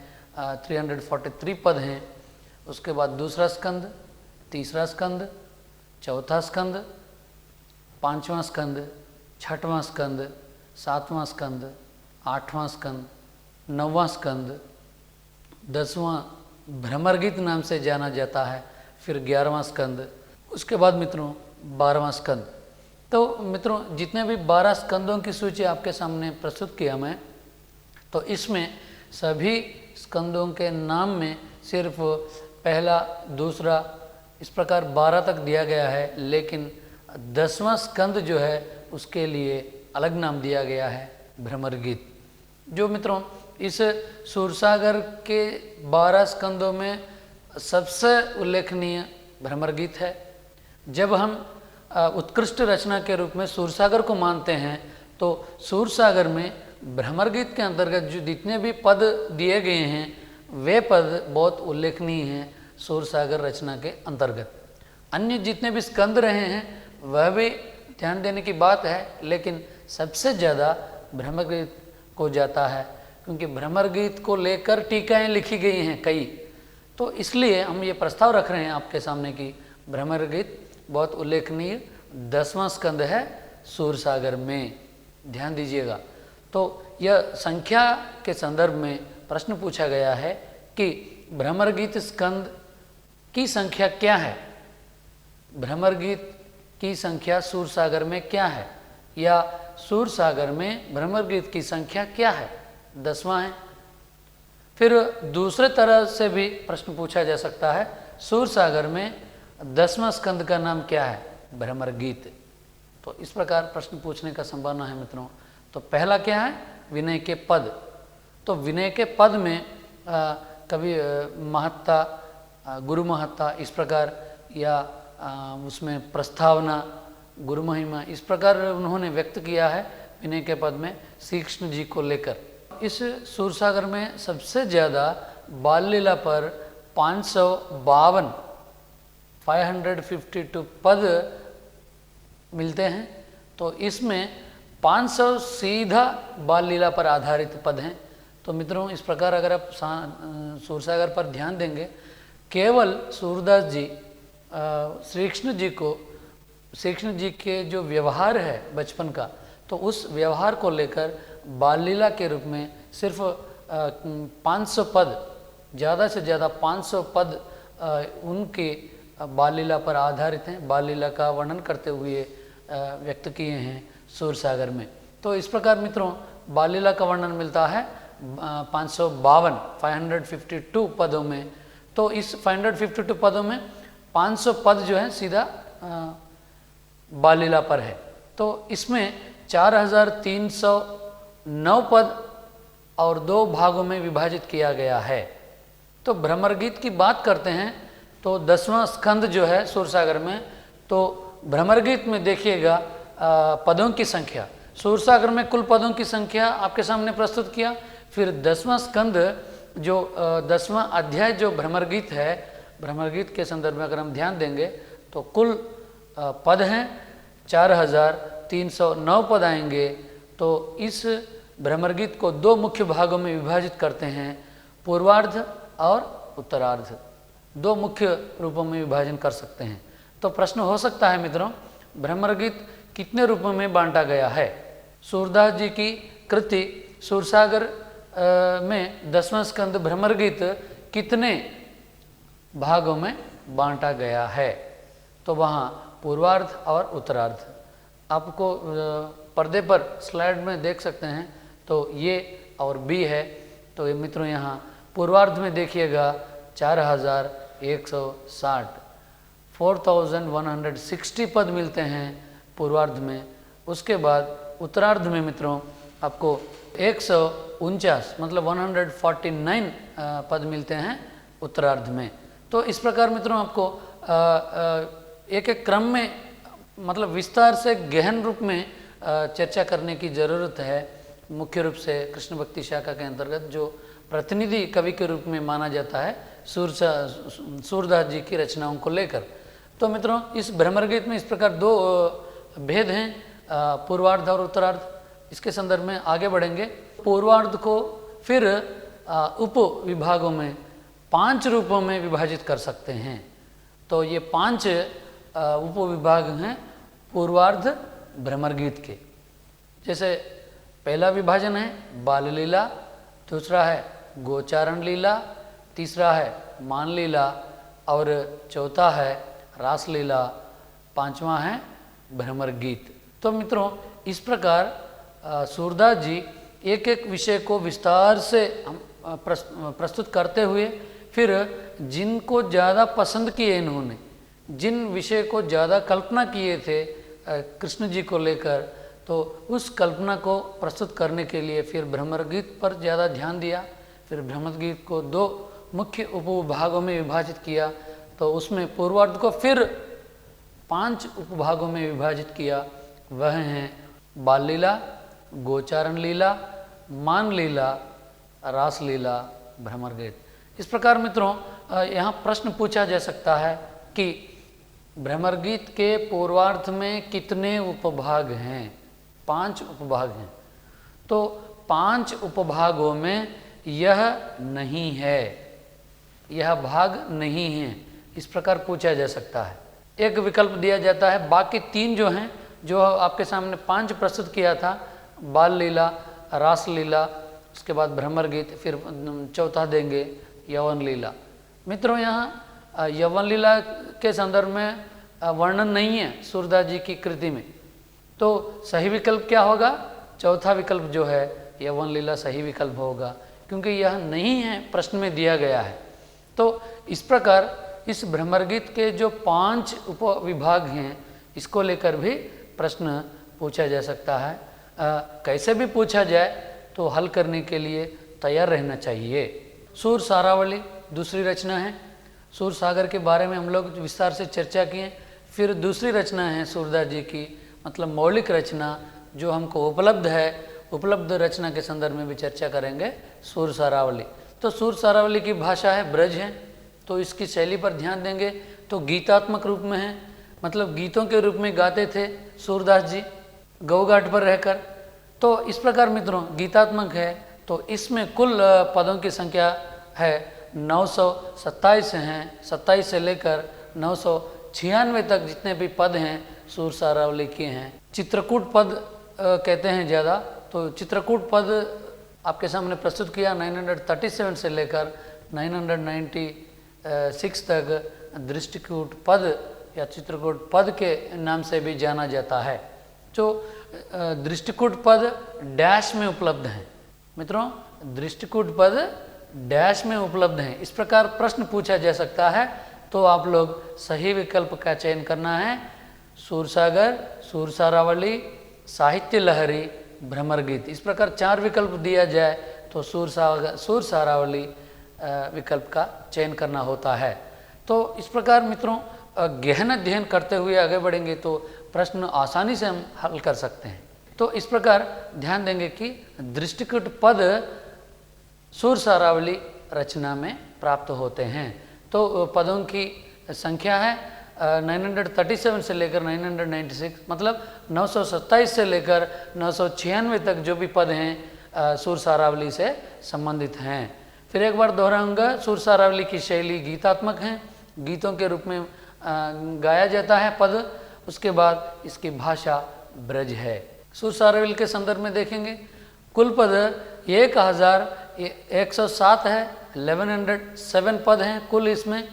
343 पद हैं। उसके बाद दूसरा स्कंद, तीसरा स्कंद, चौथा स्कंद, पांचवा स्कंद, छठवां स्कंद, सातवां स्कंद, आठवां स्कंद, नौवां स्कंद, 10वां भ्रमर गीत नाम से जाना जाता है, फिर 11वां स्कंद, उसके बाद मित्रों 12वां स्कंद। तो मित्रों जितने भी 12 स्कंदों की सूची आपके सामने प्रस्तुत किया मैं, तो इसमें सभी स्कंदों के नाम में सिर्फ पहला, दूसरा इस प्रकार 12 तक दिया गया है, लेकिन 10वां स्कंद जो है उसके लिए अलग नाम दिया गया है भ्रमर गीत। जो मित्रों इस सूरसागर के 12 स्कंदों में सबसे उल्लेखनीय भ्रमर गीत है। जब हम उत्कृष्ट रचना के रूप में सूरसागर को मानते हैं तो सूरसागर में भ्रमर गीत के अंतर्गत जो जितने भी पद दिए गए हैं वे पद बहुत उल्लेखनीय हैं सूरसागर रचना के अंतर्गत। अन्य जितने भी स्कंद रहे हैं वह भी ध्यान देने की बात है, लेकिन सबसे ज़्यादा भ्रमर गीत को जाता है, क्योंकि भ्रमर गीत को लेकर टीकाएँ लिखी गई हैं कई। तो इसलिए हम ये प्रस्ताव रख रहे हैं आपके सामने कि भ्रमर गीत बहुत उल्लेखनीय 10वां स्कंद है सूरसागर में, ध्यान दीजिएगा। तो यह संख्या के संदर्भ में प्रश्न पूछा गया है कि भ्रमर गीत स्कंद की संख्या क्या है, भ्रमर गीत की संख्या सूरसागर में क्या है, या सूरसागर में भ्रमर गीत की संख्या क्या है, 10वां है। फिर दूसरे तरह से भी प्रश्न पूछा जा सकता है, सूरसागर में 10वां स्कंद का नाम क्या है, भ्रमर गीत। तो इस प्रकार प्रश्न पूछने का संभावना है मित्रों। तो पहला क्या है, विनय के पद। तो विनय के पद में कभी महत्ता, गुरु महत्ता इस प्रकार, या उसमें प्रस्तावना, गुरु महिमा इस प्रकार उन्होंने व्यक्त किया है विनय के पद में श्री कृष्ण जी को लेकर। इस सूरसागर में सबसे ज़्यादा बाल लीला पर 552 पद मिलते हैं। तो इसमें 500 सीधा बाल लीला पर आधारित पद हैं। तो मित्रों इस प्रकार अगर आप सूरसागर पर ध्यान देंगे, केवल सूरदास जी श्री कृष्ण जी के जो व्यवहार है बचपन का, तो उस व्यवहार को लेकर बाल लीला के रूप में सिर्फ 500 पद, ज़्यादा से ज़्यादा 500 पद उनके बाल लीला पर आधारित हैं, बाल लीला का वर्णन करते हुए व्यक्त किए हैं सूरसागर में। तो इस प्रकार मित्रों बाल लीला का वर्णन मिलता है 552 पदों में। तो इस 552 पदों में 500 पद जो है सीधा बाल लीला पर है। तो इसमें 4309 पद और 2 भागों में विभाजित किया गया है। तो भ्रमर गीत की बात करते हैं तो 10वां स्कंद जो है सूरसागर में, तो भ्रमर गीत में देखिएगा पदों की संख्या, सूरसागर में कुल पदों की संख्या आपके सामने प्रस्तुत किया। फिर 10वां स्कंद जो 10वां अध्याय जो भ्रमर गीत है, भ्रमर गीत के संदर्भ में अगर हम ध्यान देंगे तो कुल पद हैं 4309 पद आएंगे। तो इस भ्रमर गीत को दो मुख्य भागों में विभाजित करते हैं, पूर्वार्ध और उत्तरार्ध। दो मुख्य रूपों में विभाजन कर सकते हैं। तो प्रश्न हो सकता है मित्रों, भ्रमर गीत कितने रूपों में बांटा गया है? सूरदास जी की कृति सूरसागर में 10वां स्कंद भ्रमर गीत कितने भागों में बांटा गया है? तो वहाँ पूर्वार्ध और उत्तरार्ध आपको पर्दे पर स्लाइड में देख सकते हैं। तो ये और बी है। तो ये मित्रों यहाँ पूर्वार्ध में देखिएगा 4160 4160 पद मिलते हैं पूर्वार्ध में। उसके बाद उत्तरार्ध में मित्रों आपको 149 मतलब 149 पद मिलते हैं उत्तरार्ध में। तो इस प्रकार मित्रों आपको एक एक क्रम में मतलब विस्तार से गहन रूप में चर्चा करने की ज़रूरत है। मुख्य रूप से कृष्ण भक्ति शाखा के अंतर्गत जो प्रतिनिधि कवि के रूप में माना जाता है सूरदास जी की रचनाओं को लेकर। तो मित्रों इस भ्रमर गीत में इस प्रकार दो भेद हैं, पूर्वार्ध और उत्तरार्ध। इसके संदर्भ में आगे बढ़ेंगे। पूर्वार्ध को फिर उप विभागों में 5 रूपों में विभाजित कर सकते हैं। तो ये 5 उप विभाग हैं पूर्वार्ध भ्रमर गीत के। जैसे पहला विभाजन है बाल लीला, दूसरा है गोचारण लीला, तीसरा है मान लीला और चौथा है रास लीला, 5वां है भ्रमर गीत। तो मित्रों इस प्रकार सूरदास जी एक एक विषय को विस्तार से प्रस्तुत करते हुए फिर जिनको ज़्यादा पसंद किए इन्होंने, जिन विषय को ज़्यादा कल्पना किए थे कृष्ण जी को लेकर, तो उस कल्पना को प्रस्तुत करने के लिए फिर भ्रमर गीत पर ज़्यादा ध्यान दिया। फिर भ्रमर गीत को 2 मुख्य उपभागों में विभाजित किया। तो उसमें पूर्वार्ध को फिर 5 उपभागों में विभाजित किया। वह हैं बाल लीला, गोचारण लीला, मान लीला, रास लीला, भ्रमर गीत। इस प्रकार मित्रों यहाँ प्रश्न पूछा जा सकता है कि भ्रमर गीत के पूर्वार्ध में कितने उपभाग हैं? 5 उपभाग हैं। तो 5 उपभागों में यह नहीं है, यह भाग नहीं है, इस प्रकार पूछा जा सकता है। एक विकल्प दिया जाता है, बाकी 3 जो हैं, जो आपके सामने 5 प्रस्तुत किया था, बाल लीला, रास लीला, उसके बाद भ्रमर गीत, फिर चौथा देंगे यवन लीला। मित्रों यहाँ यवन लीला के संदर्भ में वर्णन नहीं है सूरदास जी की कृति में। तो सही विकल्प क्या होगा? चौथा विकल्प जो है यवन लीला सही विकल्प होगा, क्योंकि यह नहीं है प्रश्न में दिया गया है। तो इस प्रकार इस भ्रमर गीत के जो 5 उपविभाग हैं, इसको लेकर भी प्रश्न पूछा जा सकता है। कैसे भी पूछा जाए तो हल करने के लिए तैयार रहना चाहिए। सूर सारावली दूसरी रचना है। सूर सागर के बारे में हम लोग विस्तार से चर्चा किए। फिर दूसरी रचना है सूरदास जी की, मतलब मौलिक रचना जो हमको उपलब्ध है, उपलब्ध रचना के संदर्भ में भी चर्चा करेंगे, सूर सारावली। तो सूर सारावली की भाषा है ब्रज है, तो इसकी शैली पर ध्यान देंगे तो गीतात्मक रूप में है, मतलब गीतों के रूप में गाते थे सूरदास जी गौघाट पर रहकर। तो इस प्रकार मित्रों गीतात्मक है। तो इसमें कुल पदों की संख्या है 927 हैं। 27 से लेकर 996 तक जितने भी पद हैं सूर सारावली के हैं। चित्रकूट पद कहते हैं ज़्यादा, तो चित्रकूट पद आपके सामने प्रस्तुत किया 937 से लेकर 996 तक दृष्टिकूट पद या चित्रकूट पद के नाम से भी जाना जाता है। जो दृष्टिकूट पद डैश में उपलब्ध हैं मित्रों, दृष्टिकूट पद डैश में उपलब्ध हैं। इस प्रकार प्रश्न पूछा जा सकता है, तो आप लोग सही विकल्प का चयन करना है। सूरसागर, सूर सारावली, साहित्य लहरी, भ्रमर गीत, इस प्रकार 4 विकल्प दिया जाए तो सूर सारावली विकल्प का चयन करना होता है। तो इस प्रकार मित्रों गहन अध्ययन करते हुए आगे बढ़ेंगे तो प्रश्न आसानी से हम हल कर सकते हैं। तो इस प्रकार ध्यान देंगे कि दृष्टिकूट पद सूर सारावली रचना में प्राप्त होते हैं। तो पदों की संख्या है 937 से लेकर 996, मतलब 927 से लेकर 996 तक जो भी पद हैं सुर सारावली से संबंधित हैं। फिर एक बार दोहराऊंगा, सुर सारावली की शैली गीतात्मक है, गीतों के रूप में गाया जाता है पद। उसके बाद इसकी भाषा ब्रज है। सुर सारावली के संदर्भ में देखेंगे, कुल पद 1107 है, 1107 पद हैं कुल इसमें।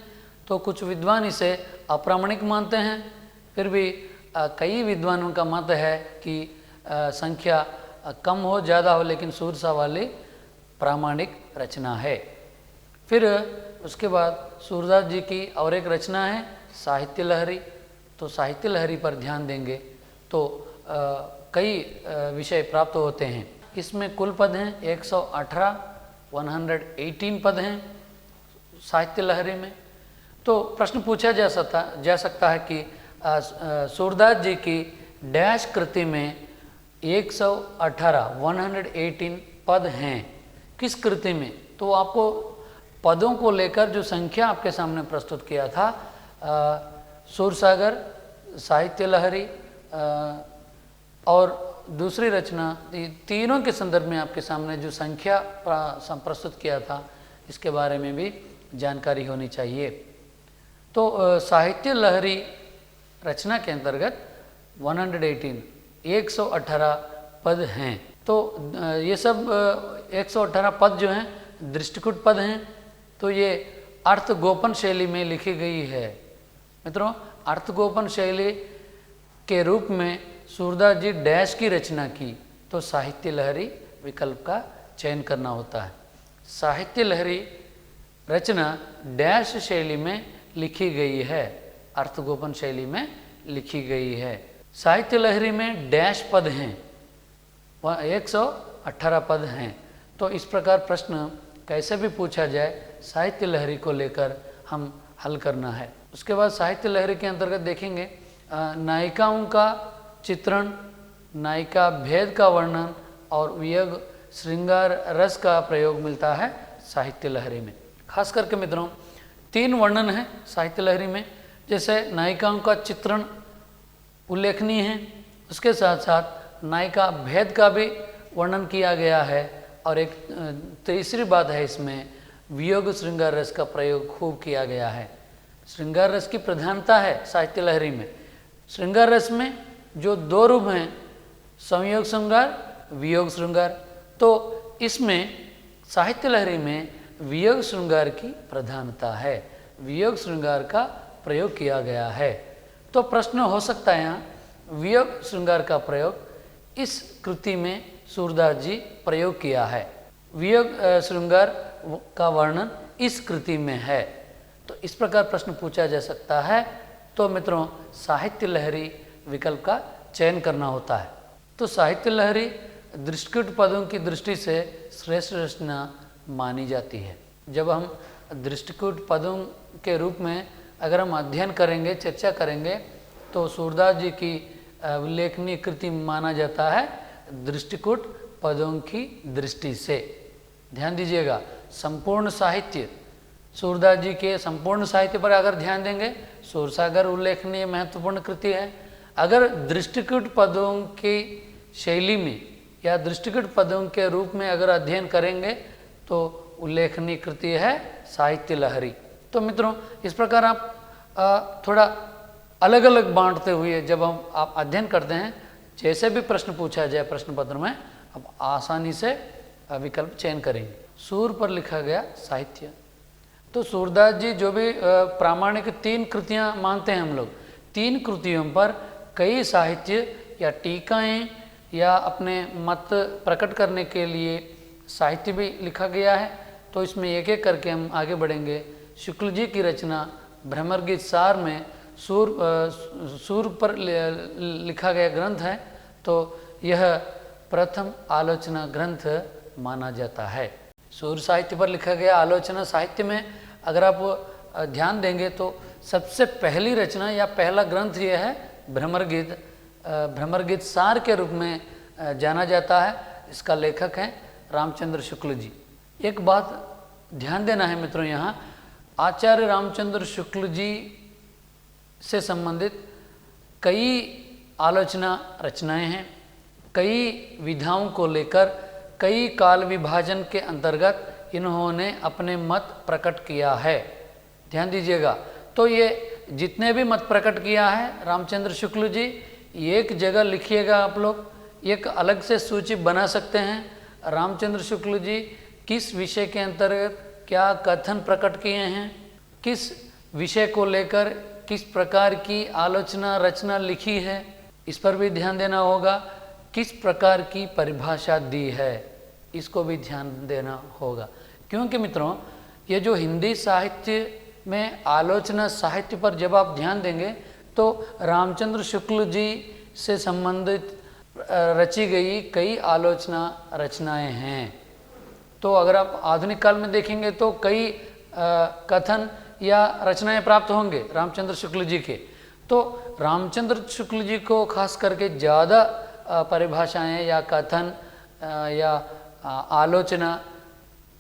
तो कुछ विद्वान इसे अप्रामाणिक मानते हैं, फिर भी कई विद्वानों का मत है कि संख्या कम हो ज़्यादा हो, लेकिन सुर सारावली प्रामाणिक रचना है। फिर उसके बाद सूरदास जी की और एक रचना है साहित्य लहरी। तो साहित्य लहरी पर ध्यान देंगे तो कई विषय प्राप्त होते हैं। इसमें कुल पद हैं 118, 118 पद हैं साहित्य लहरी में। तो प्रश्न पूछा जा सकता है कि सूरदास जी की डैश कृति में 118 पद हैं, किस कृति में? तो आपको पदों को लेकर जो संख्या आपके सामने प्रस्तुत किया था, सूरसागर, साहित्य लहरी और दूसरी रचना, तीनों के संदर्भ में आपके सामने जो संख्या प्रस्तुत किया था, इसके बारे में भी जानकारी होनी चाहिए। तो साहित्य लहरी रचना के अंतर्गत 118 पद हैं। तो ये सब 118 पद जो हैं दृष्टिकूट पद हैं। तो ये अर्थगोपन शैली में लिखी गई है। मित्रों, अर्थगोपन शैली के रूप में सूरदास जी डैश की रचना की, तो साहित्य लहरी विकल्प का चयन करना होता है। साहित्य लहरी रचना डैश शैली में लिखी गई है, अर्थगोपन शैली में लिखी गई है। साहित्य लहरी में डैश पद हैं, 118 पद हैं। तो इस प्रकार प्रश्न कैसे भी पूछा जाए, साहित्य लहरी को लेकर हम हल करना है। उसके बाद साहित्य लहरी के अंतर्गत देखेंगे नायिकाओं का चित्रण, नायिका भेद का वर्णन और वियोग श्रृंगार रस का प्रयोग मिलता है साहित्य लहरी में। खास करके मित्रों 3 वर्णन है साहित्य लहरी में। जैसे नायिकाओं का चित्रण उल्लेखनीय है, उसके साथ साथ नायिका भेद का भी वर्णन किया गया है, और एक तीसरी बात है इसमें वियोग श्रृंगार रस का प्रयोग खूब किया गया है। श्रृंगार रस की प्रधानता है साहित्य लहरी में। श्रृंगार रस में जो 2 रूप हैं, संयोग श्रृंगार, वियोग श्रृंगार, तो इसमें साहित्य लहरी में वियोग श्रृंगार की प्रधानता है, वियोग श्रृंगार का प्रयोग किया गया है। तो प्रश्न हो सकता है यहाँ, वियोग श्रृंगार का प्रयोग इस कृति में सूरदास जी प्रयोग किया है, वियोग श्रृंगार का वर्णन इस कृति में है। तो इस प्रकार प्रश्न पूछा जा सकता है। तो मित्रों साहित्य लहरी विकल्प का चयन करना होता है। तो साहित्य लहरी दृष्टिकूट पदों की दृष्टि से श्रेष्ठ रचना मानी जाती है। जब हम दृष्टिकूट पदों के रूप में अगर हम अध्ययन करेंगे, चर्चा करेंगे, तो सूरदास जी की उल्लेखनीय कृति माना जाता है दृष्टिकूट पदों की दृष्टि से। ध्यान दीजिएगा, संपूर्ण साहित्य, सूरदास जी के संपूर्ण साहित्य पर अगर ध्यान देंगे, सूरसागर उल्लेखनीय महत्वपूर्ण कृति है। अगर दृष्टिकूट पदों की शैली में या दृष्टिकूट पदों के रूप में अगर अध्ययन करेंगे तो उल्लेखनीय कृति है साहित्य लहरी। तो मित्रों इस प्रकार आप थोड़ा अलग अलग बांटते हुए जब आप अध्ययन करते हैं, जैसे भी प्रश्न पूछा जाए प्रश्न पत्र में, आप आसानी से विकल्प चयन करेंगे। सूर पर लिखा गया साहित्य, तो सूरदास जी जो भी प्रामाणिक 3 कृतियां मानते हैं हम लोग, 3 कृतियों पर कई साहित्य या टीकाएं या अपने मत प्रकट करने के लिए साहित्य भी लिखा गया है। तो इसमें एक एक करके हम आगे बढ़ेंगे। शुक्ल जी की रचना भ्रमर गीत सार में सूर पर लिखा गया ग्रंथ है, तो यह प्रथम आलोचना ग्रंथ माना जाता है। सूर साहित्य पर लिखा गया आलोचना साहित्य में अगर आप ध्यान देंगे तो सबसे पहली रचना या पहला ग्रंथ यह है भ्रमर गीत सार के रूप में जाना जाता है। इसका लेखक है रामचंद्र शुक्ल जी। एक बात ध्यान देना है मित्रों, यहाँ आचार्य रामचंद्र शुक्ल जी से संबंधित कई आलोचना रचनाएं हैं, कई विधाओं को लेकर कई काल विभाजन के अंतर्गत इन्होंने अपने मत प्रकट किया है। ध्यान दीजिएगा, तो ये जितने भी मत प्रकट किया है रामचंद्र शुक्ल जी, एक जगह लिखिएगा आप लोग, एक अलग से सूची बना सकते हैं। रामचंद्र शुक्ल जी किस विषय के अंतर्गत क्या कथन प्रकट किए हैं, किस विषय को लेकर किस प्रकार की आलोचना रचना लिखी है, इस पर भी ध्यान देना होगा। किस प्रकार की परिभाषा दी है, इसको भी ध्यान देना होगा। क्योंकि मित्रों, ये जो हिंदी साहित्य में आलोचना साहित्य पर जब आप ध्यान देंगे तो रामचंद्र शुक्ल जी से संबंधित रची गई कई आलोचना रचनाएं हैं। तो अगर आप आधुनिक काल में देखेंगे तो कई कथन या रचनाएं प्राप्त होंगे रामचंद्र शुक्ल जी के। तो रामचंद्र शुक्ल जी को खास करके ज़्यादा परिभाषाएं या कथन या आलोचना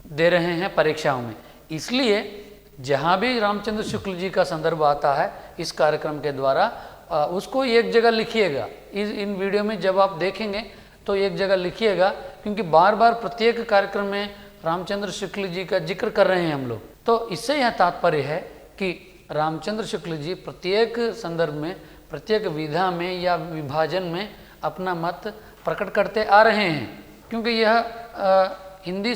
दे रहे हैं परीक्षाओं में। इसलिए जहाँ भी रामचंद्र शुक्ल जी का संदर्भ आता है इस कार्यक्रम के द्वारा, उसको एक जगह लिखिएगा। इन वीडियो में जब आप देखेंगे तो एक जगह लिखिएगा, क्योंकि बार बार प्रत्येक कार्यक्रम में रामचंद्र शुक्ल जी का जिक्र कर रहे हैं हम लोग। तो इससे यह तात्पर्य है कि रामचंद्र शुक्ल जी प्रत्येक संदर्भ में, प्रत्येक विधा में या विभाजन में अपना मत प्रकट करते आ रहे हैं, क्योंकि यह हिंदी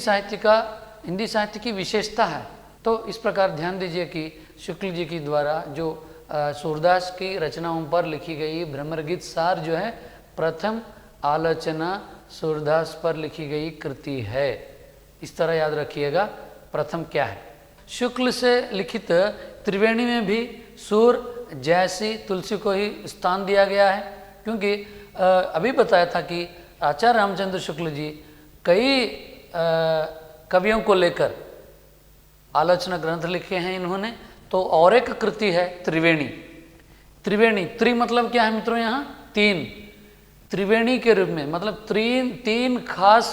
साहित्य की विशेषता है। तो इस प्रकार ध्यान दीजिए कि शुक्ल जी के द्वारा जो सूरदास की रचनाओं पर लिखी गई भ्रमरगीत सार जो है, प्रथम आलोचना सूरदास पर लिखी गई कृति है। इस तरह याद रखिएगा, प्रथम क्या है। शुक्ल से लिखित त्रिवेणी में भी सूर, जैसी, तुलसी को ही स्थान दिया गया है, क्योंकि अभी बताया था कि आचार्य रामचंद्र शुक्ल जी कई कवियों को लेकर आलोचना ग्रंथ लिखे हैं इन्होंने। तो और एक कृति है त्रिवेणी। त्रि मतलब क्या है मित्रों, यहाँ तीन। त्रिवेणी के रूप में मतलब तीन खास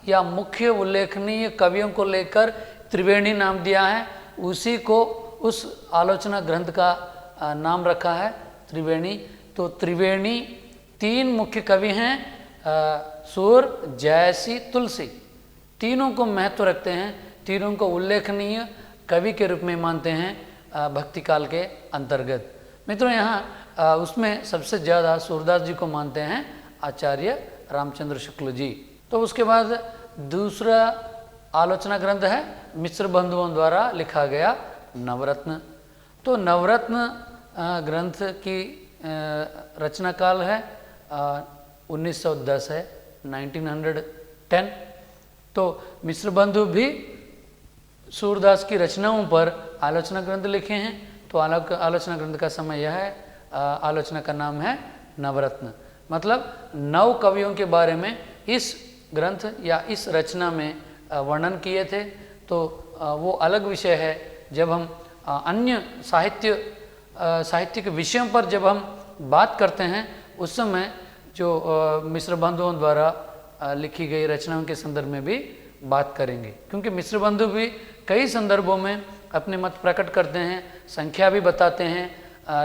या मुख्य उल्लेखनीय कवियों को लेकर त्रिवेणी नाम दिया है। उसी को उस आलोचना ग्रंथ का नाम रखा है त्रिवेणी। तो त्रिवेणी तीन मुख्य कवि हैं, सूर, जयसी, तुलसी। तीनों को महत्व रखते हैं, तीनों को उल्लेखनीय कवि के रूप में मानते हैं भक्ति काल के अंतर्गत। मित्रों, यहाँ उसमें सबसे ज़्यादा सूरदास जी को मानते हैं आचार्य रामचंद्र शुक्ल जी। तो उसके बाद दूसरा आलोचना ग्रंथ है मिश्र बंधुओं द्वारा लिखा गया नवरत्न। तो नवरत्न ग्रंथ की रचना काल है 1910 है, 1910। तो मिश्र बंधु भी सूरदास की रचनाओं पर आलोचना ग्रंथ लिखे हैं। तो आलोचना ग्रंथ का समय यह है, आलोचना का नाम है नवरत्न। मतलब 9 कवियों के बारे में इस ग्रंथ या इस रचना में वर्णन किए थे। तो वो अलग विषय है। जब हम अन्य साहित्यिक विषयों पर जब हम बात करते हैं, उस समय जो मिश्र बंधुओं द्वारा लिखी गई रचनाओं के संदर्भ में भी बात करेंगे, क्योंकि मिश्र बंधु भी कई संदर्भों में अपने मत प्रकट करते हैं, संख्या भी बताते हैं,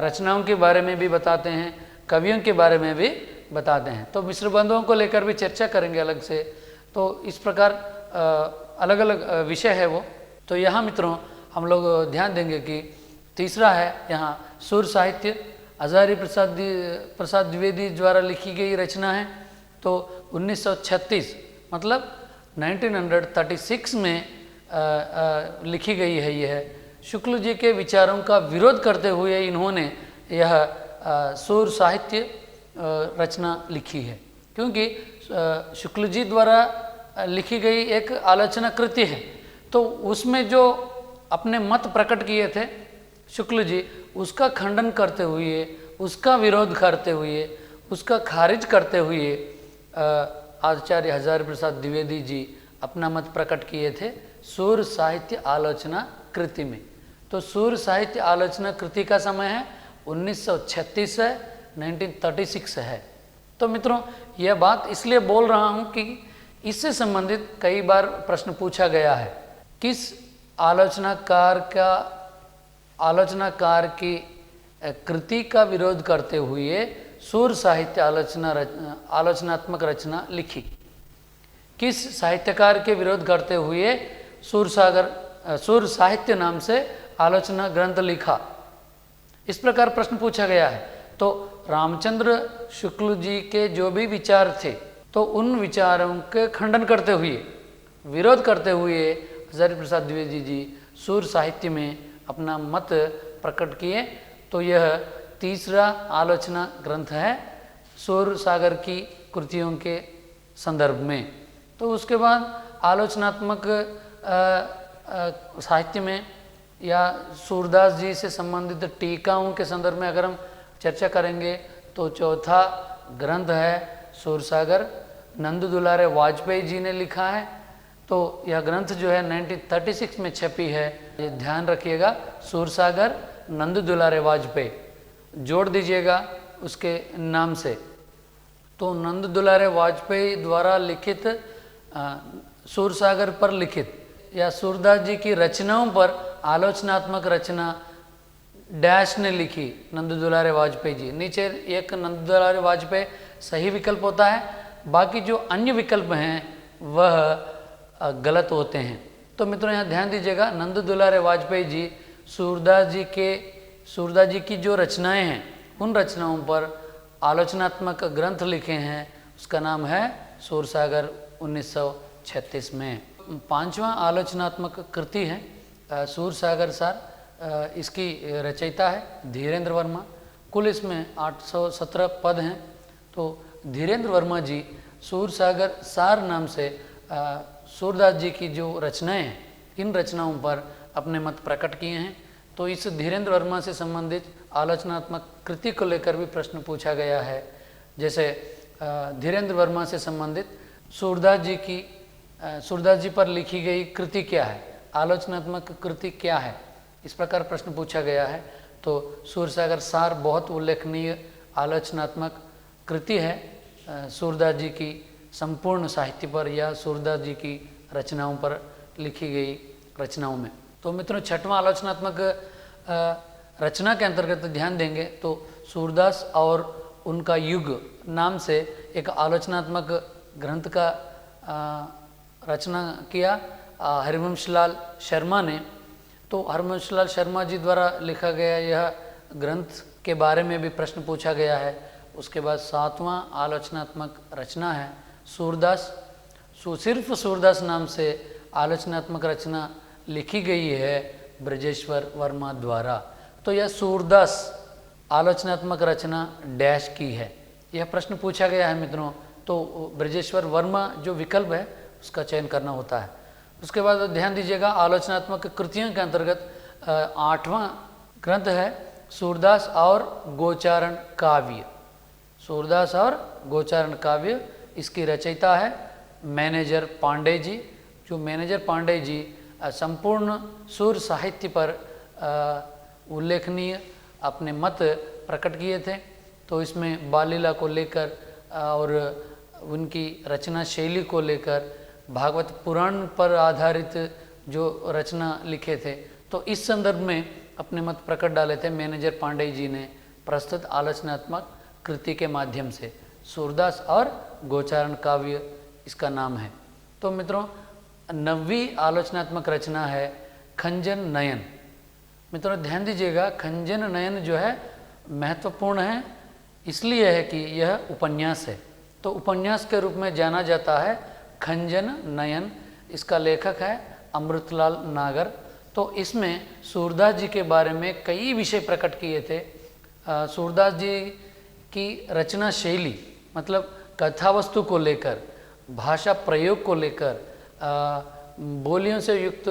रचनाओं के बारे में भी बताते हैं, कवियों के बारे में भी बताते हैं। तो मिश्र बंधुओं को लेकर भी चर्चा करेंगे अलग से। तो इस प्रकार अलग अलग विषय है वो। तो यहाँ मित्रों हम लोग ध्यान देंगे कि तीसरा है यहाँ सुर साहित्य, हजारी प्रसाद द्विवेदी द्वारा लिखी गई रचना है। तो 1936 मतलब 1936 में लिखी गई है। यह शुक्ल जी के विचारों का विरोध करते हुए इन्होंने यह सुर साहित्य रचना लिखी है, क्योंकि शुक्ल जी द्वारा लिखी गई एक आलोचना कृति है। तो उसमें जो अपने मत प्रकट किए थे शुक्ल जी, उसका खंडन करते हुए, उसका विरोध करते हुए, उसका खारिज करते हुए आचार्य हजारी प्रसाद द्विवेदी जी अपना मत प्रकट किए थे सूर साहित्य आलोचना कृति में। तो सूर साहित्य आलोचना कृति का समय है 1936 है, 1936 है। तो मित्रों यह बात इसलिए बोल रहा हूँ कि इससे संबंधित कई बार प्रश्न पूछा गया है। किस आलोचनाकार की कृति का विरोध करते हुए सूर साहित्य आलोचनात्मक रचना लिखी? किस साहित्यकार के विरोध करते हुए सूर साहित्य नाम से आलोचना ग्रंथ लिखा? इस प्रकार प्रश्न पूछा गया है। तो रामचंद्र शुक्ल जी के जो भी विचार थे, तो उन विचारों के खंडन करते हुए, विरोध करते हुए हजारी प्रसाद द्विवेदी जी सूर साहित्य में अपना मत प्रकट किए। तो यह तीसरा आलोचना ग्रंथ है सूर सागर की कृतियों के संदर्भ में। तो उसके बाद आलोचनात्मक साहित्य में या सूरदास जी से संबंधित टीकाओं के संदर्भ में अगर हम चर्चा करेंगे तो चौथा ग्रंथ है सूरसागर, नंद दुलारे वाजपेयी जी ने लिखा है। तो यह ग्रंथ जो है 1936 में छपी है, ये ध्यान रखिएगा। सूरसागर नंद दुलारे वाजपेयी जोड़ दीजिएगा उसके नाम से। तो नंद दुलारे वाजपेयी द्वारा लिखित सूरसागर पर लिखित या सूरदास जी की रचनाओं पर आलोचनात्मक रचना डैश ने लिखी, नंद दुलारे वाजपेयी जी। नीचे एक नंद दुलारे वाजपेयी सही विकल्प होता है, बाकी जो अन्य विकल्प हैं वह गलत होते हैं। तो मित्रों यहाँ ध्यान दीजिएगा, नंद दुलारे वाजपेयी जी सूरदास जी की जो रचनाएं हैं उन रचनाओं पर आलोचनात्मक ग्रंथ लिखे हैं, उसका नाम है सूरसागर 1936 में। पांचवा आलोचनात्मक कृति है सूरसागर सार। इसकी रचयिता है धीरेन्द्र वर्मा। कुल इसमें 817 पद हैं। तो धीरेन्द्र वर्मा जी सूरसागर सार नाम से सूरदास जी की जो रचनाएं हैं, इन रचनाओं पर अपने मत प्रकट किए हैं। तो इस धीरेन्द्र वर्मा से संबंधित आलोचनात्मक कृति को लेकर भी प्रश्न पूछा गया है। जैसे धीरेन्द्र वर्मा से संबंधित सूरदास जी पर लिखी गई कृति क्या है, आलोचनात्मक कृति क्या है, इस प्रकार प्रश्न पूछा गया है। तो सूरसागर सार बहुत उल्लेखनीय आलोचनात्मक कृति है सूरदास जी की संपूर्ण साहित्य पर या सूरदास जी की रचनाओं पर लिखी गई रचनाओं में। तो मित्रों छठवां आलोचनात्मक रचना के अंतर्गत ध्यान देंगे तो सूरदास और उनका युग नाम से एक आलोचनात्मक ग्रंथ का रचना किया हरिवंशलाल शर्मा ने। तो हरिवंशलाल शर्मा जी द्वारा लिखा गया यह ग्रंथ के बारे में भी प्रश्न पूछा गया है। उसके बाद सातवां आलोचनात्मक रचना है सूरदास। सिर्फ सूरदास नाम से आलोचनात्मक रचना लिखी गई है ब्रजेश्वर वर्मा द्वारा। तो यह सूरदास आलोचनात्मक रचना डैश की है, यह प्रश्न पूछा गया है मित्रों। तो ब्रजेश्वर वर्मा जो विकल्प है उसका चयन करना होता है। उसके बाद ध्यान दीजिएगा आलोचनात्मक कृतियों के अंतर्गत आठवां ग्रंथ है सूरदास और गोचारण काव्य। सूरदास और गोचारण काव्य, इसकी रचयिता है मैनेजर पांडे जी। जो मैनेजर पांडे जी संपूर्ण सूर साहित्य पर उल्लेखनीय अपने मत प्रकट किए थे। तो इसमें बालीला को लेकर और उनकी रचना शैली को लेकर भागवत पुराण पर आधारित जो रचना लिखे थे, तो इस संदर्भ में अपने मत प्रकट डाले थे मैनेजर पांडे जी ने प्रस्तुत आलोचनात्मक कृति के माध्यम से। सूरदास और गोचारण काव्य इसका नाम है। तो मित्रों नवीं आलोचनात्मक रचना है खंजन नयन। मित्रों ध्यान दीजिएगा, खंजन नयन जो है महत्वपूर्ण है इसलिए है कि यह उपन्यास है। तो उपन्यास के रूप में जाना जाता है खंजन नयन। इसका लेखक है अमृतलाल नागर। तो इसमें सूरदास जी के बारे में कई विषय प्रकट किए थे। सूरदास जी की रचना शैली मतलब कथा वस्तु को लेकर, भाषा प्रयोग को लेकर, बोलियों से युक्त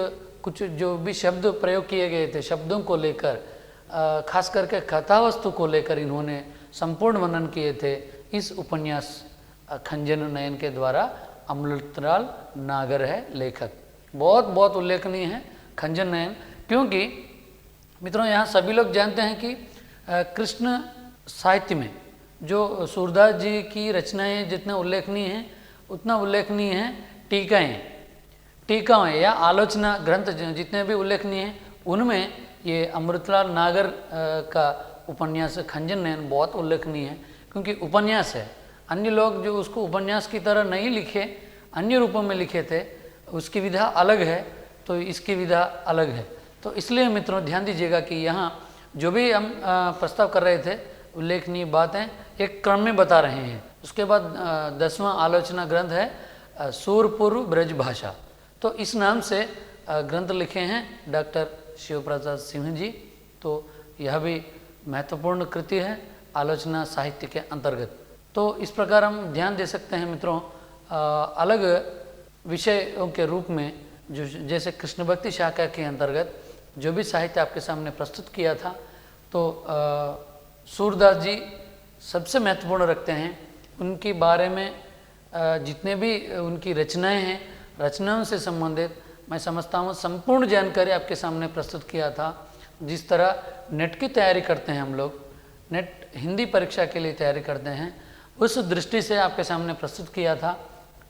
कुछ जो भी शब्द प्रयोग किए गए थे शब्दों को लेकर, खास करके कथा वस्तु को लेकर इन्होंने संपूर्ण वर्णन किए थे इस उपन्यास खंजन नयन के द्वारा। अमृतलाल नागर है लेखक। बहुत उल्लेखनीय है खंजन नयन, क्योंकि मित्रों यहाँ सभी लोग जानते हैं कि कृष्ण साहित्य में जो सूरदास जी की रचनाएं जितना उल्लेखनीय हैं उतना उल्लेखनीय हैं टीकाएं या आलोचना ग्रंथ जितने भी उल्लेखनीय हैं उनमें ये अमृतलाल नागर का उपन्यास खंजन नयन बहुत उल्लेखनीय है, क्योंकि उपन्यास है। अन्य लोग जो उसको उपन्यास की तरह नहीं लिखे अन्य रूपों में लिखे थे, उसकी विधा अलग है, तो इसकी विधा अलग है। तो इसलिए मित्रों ध्यान दीजिएगा कि यहाँ जो भी हम प्रस्ताव कर रहे थे, उल्लेखनीय बातें एक क्रम में बता रहे हैं। उसके बाद 10वां आलोचना ग्रंथ है सूरपूर्व ब्रज भाषा। तो इस नाम से ग्रंथ लिखे हैं डॉक्टर शिव प्रसाद सिंह जी। तो यह भी महत्वपूर्ण कृति है आलोचना साहित्य के अंतर्गत। तो इस प्रकार हम ध्यान दे सकते हैं मित्रों, अलग विषयों के रूप में जो जैसे कृष्ण भक्ति शाखा के अंतर्गत जो भी साहित्य आपके सामने प्रस्तुत किया था, तो सूरदास जी सबसे महत्वपूर्ण रखते हैं। उनके बारे में जितने भी उनकी रचनाएं हैं, रचनाओं से संबंधित मैं समझता हूँ संपूर्ण जानकारी आपके सामने प्रस्तुत किया था। जिस तरह नेट की तैयारी करते हैं हम लोग, नेट हिंदी परीक्षा के लिए तैयारी करते हैं, उस दृष्टि से आपके सामने प्रस्तुत किया था।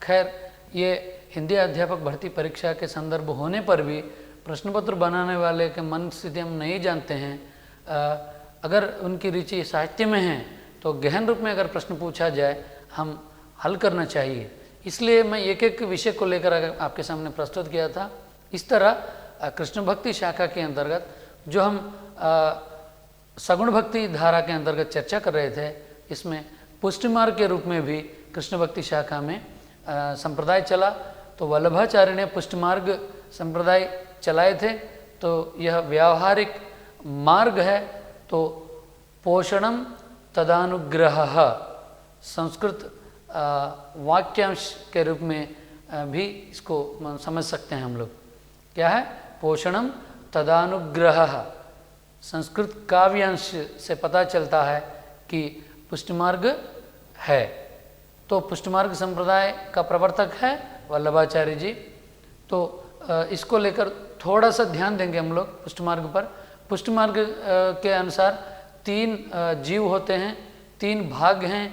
खैर ये हिंदी अध्यापक भर्ती परीक्षा के संदर्भ होने पर भी प्रश्न पत्र बनाने वाले के मन स्थिति हम नहीं जानते हैं। अगर उनकी रुचि साहित्य में है तो गहन रूप में अगर प्रश्न पूछा जाए हम हल करना चाहिए। इसलिए मैं एक एक विषय को लेकर आपके सामने प्रस्तुत किया था। इस तरह कृष्ण भक्ति शाखा के अंतर्गत जो हम सगुण भक्ति धारा के अंतर्गत चर्चा कर रहे थे, इसमें पुष्टि मार्ग के रूप में भी कृष्ण भक्ति शाखा में संप्रदाय चला। तो वल्लभाचार्य ने पुष्टि मार्ग संप्रदाय चलाए थे। तो यह व्यावहारिक मार्ग है। तो पोषणम तदानुग्रह संस्कृत वाक्यांश के रूप में भी इसको समझ सकते हैं हम लोग। क्या है? पोषणम तदानुग्रह। संस्कृत काव्यांश से पता चलता है कि पुष्टि मार्ग है। तो पुष्टि मार्ग संप्रदाय का प्रवर्तक है वल्लभाचार्य जी। तो इसको लेकर थोड़ा सा ध्यान देंगे हम लोग पुष्टि मार्ग पर। पुष्टि मार्ग के अनुसार 3 जीव होते हैं, 3 भाग हैं,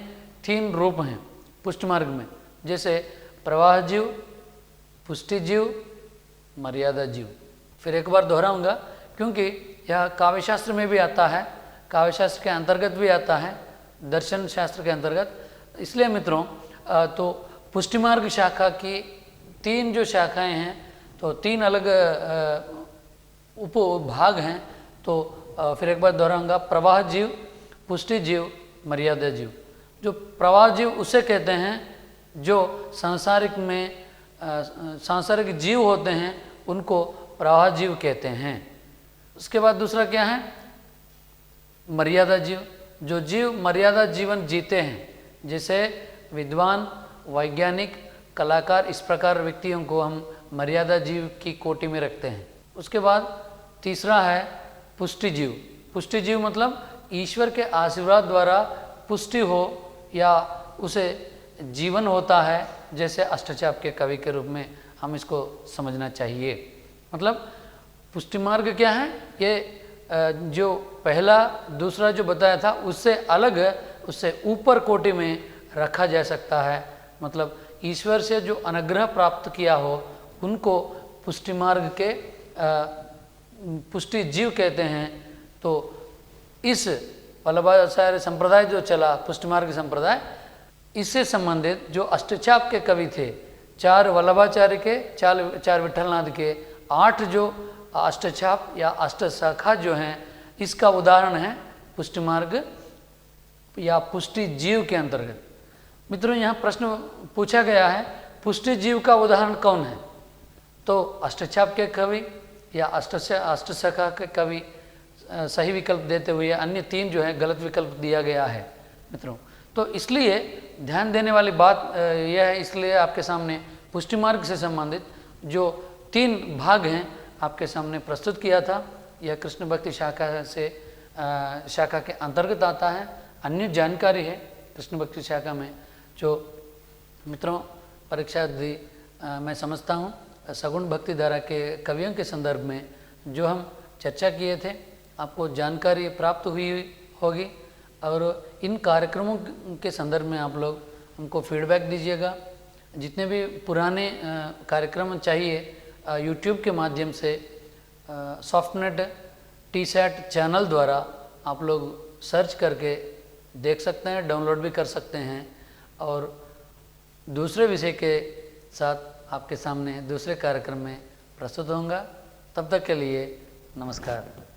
3 रूप हैं पुष्टि मार्ग में। जैसे प्रवाह जीव, पुष्टि जीव, मर्यादा जीव। फिर एक बार दोहराऊंगा क्योंकि यह काव्यशास्त्र में भी आता है, काव्यशास्त्र के अंतर्गत भी आता है, दर्शन शास्त्र के अंतर्गत। इसलिए मित्रों तो पुष्टि मार्ग शाखा की 3 जो शाखाएं हैं, तो 3 अलग उपभाग हैं। तो फिर एक बार दोहराऊंगा, प्रवाह जीव, पुष्टि जीव, मर्यादा जीव। जो प्रवाह जीव उसे कहते हैं जो सांसारिक में सांसारिक जीव होते हैं, उनको प्रवाह जीव कहते हैं। उसके बाद दूसरा क्या है? मर्यादा जीव। जो जीव मर्यादा जीवन जीते हैं, जैसे विद्वान, वैज्ञानिक, कलाकार, इस प्रकार व्यक्तियों को हम मर्यादा जीव की कोटि में रखते हैं। उसके बाद तीसरा है पुष्टि जीव। पुष्टि जीव मतलब ईश्वर के आशीर्वाद द्वारा पुष्टि हो या उसे जीवन होता है, जैसे अष्टचाप के कवि के रूप में हम इसको समझना चाहिए। मतलब पुष्टि मार्ग क्या है? ये जो पहला दूसरा जो बताया था उससे अलग है, उससे ऊपर कोटि में रखा जा सकता है। मतलब ईश्वर से जो अनुग्रह प्राप्त किया हो उनको पुष्टि मार्ग के पुष्टि जीव कहते हैं। तो इस वल्लभाचार्य संप्रदाय जो चला, पुष्टि मार्ग संप्रदाय, इससे संबंधित जो अष्टचाप के कवि थे, 4 वल्लभाचार्य के, 4 विठलनाथ के, 8 जो अष्टचाप या अष्टशाखा जो हैं, इसका उदाहरण है पुष्टि मार्ग या पुष्टि जीव के अंतर्गत। मित्रों यहाँ प्रश्न पूछा गया है, पुष्टि जीव का उदाहरण कौन है? तो अष्टचाप के कवि या अष्टशाखा के कवि सही विकल्प देते हुए अन्य 3 जो है गलत विकल्प दिया गया है मित्रों। तो इसलिए ध्यान देने वाली बात यह है, इसलिए आपके सामने पुष्टि मार्ग से संबंधित जो 3 भाग हैं आपके सामने प्रस्तुत किया था। यह कृष्ण भक्ति शाखा से शाखा के अंतर्गत आता है। अन्य जानकारी है कृष्ण भक्ति शाखा में जो मित्रों परीक्षा दी, मैं समझता हूँ सगुण भक्ति धारा के कवियों के संदर्भ में जो हम चर्चा किए थे, आपको जानकारी प्राप्त हुई होगी। और इन कार्यक्रमों के संदर्भ में आप लोग हमको फीडबैक दीजिएगा। जितने भी पुराने कार्यक्रम चाहिए यूट्यूब के माध्यम से सॉफ्टनेट टीसैट चैनल द्वारा आप लोग सर्च करके देख सकते हैं, डाउनलोड भी कर सकते हैं। और दूसरे विषय के साथ आपके सामने दूसरे कार्यक्रम में प्रस्तुत होऊंगा। तब तक के लिए नमस्कार।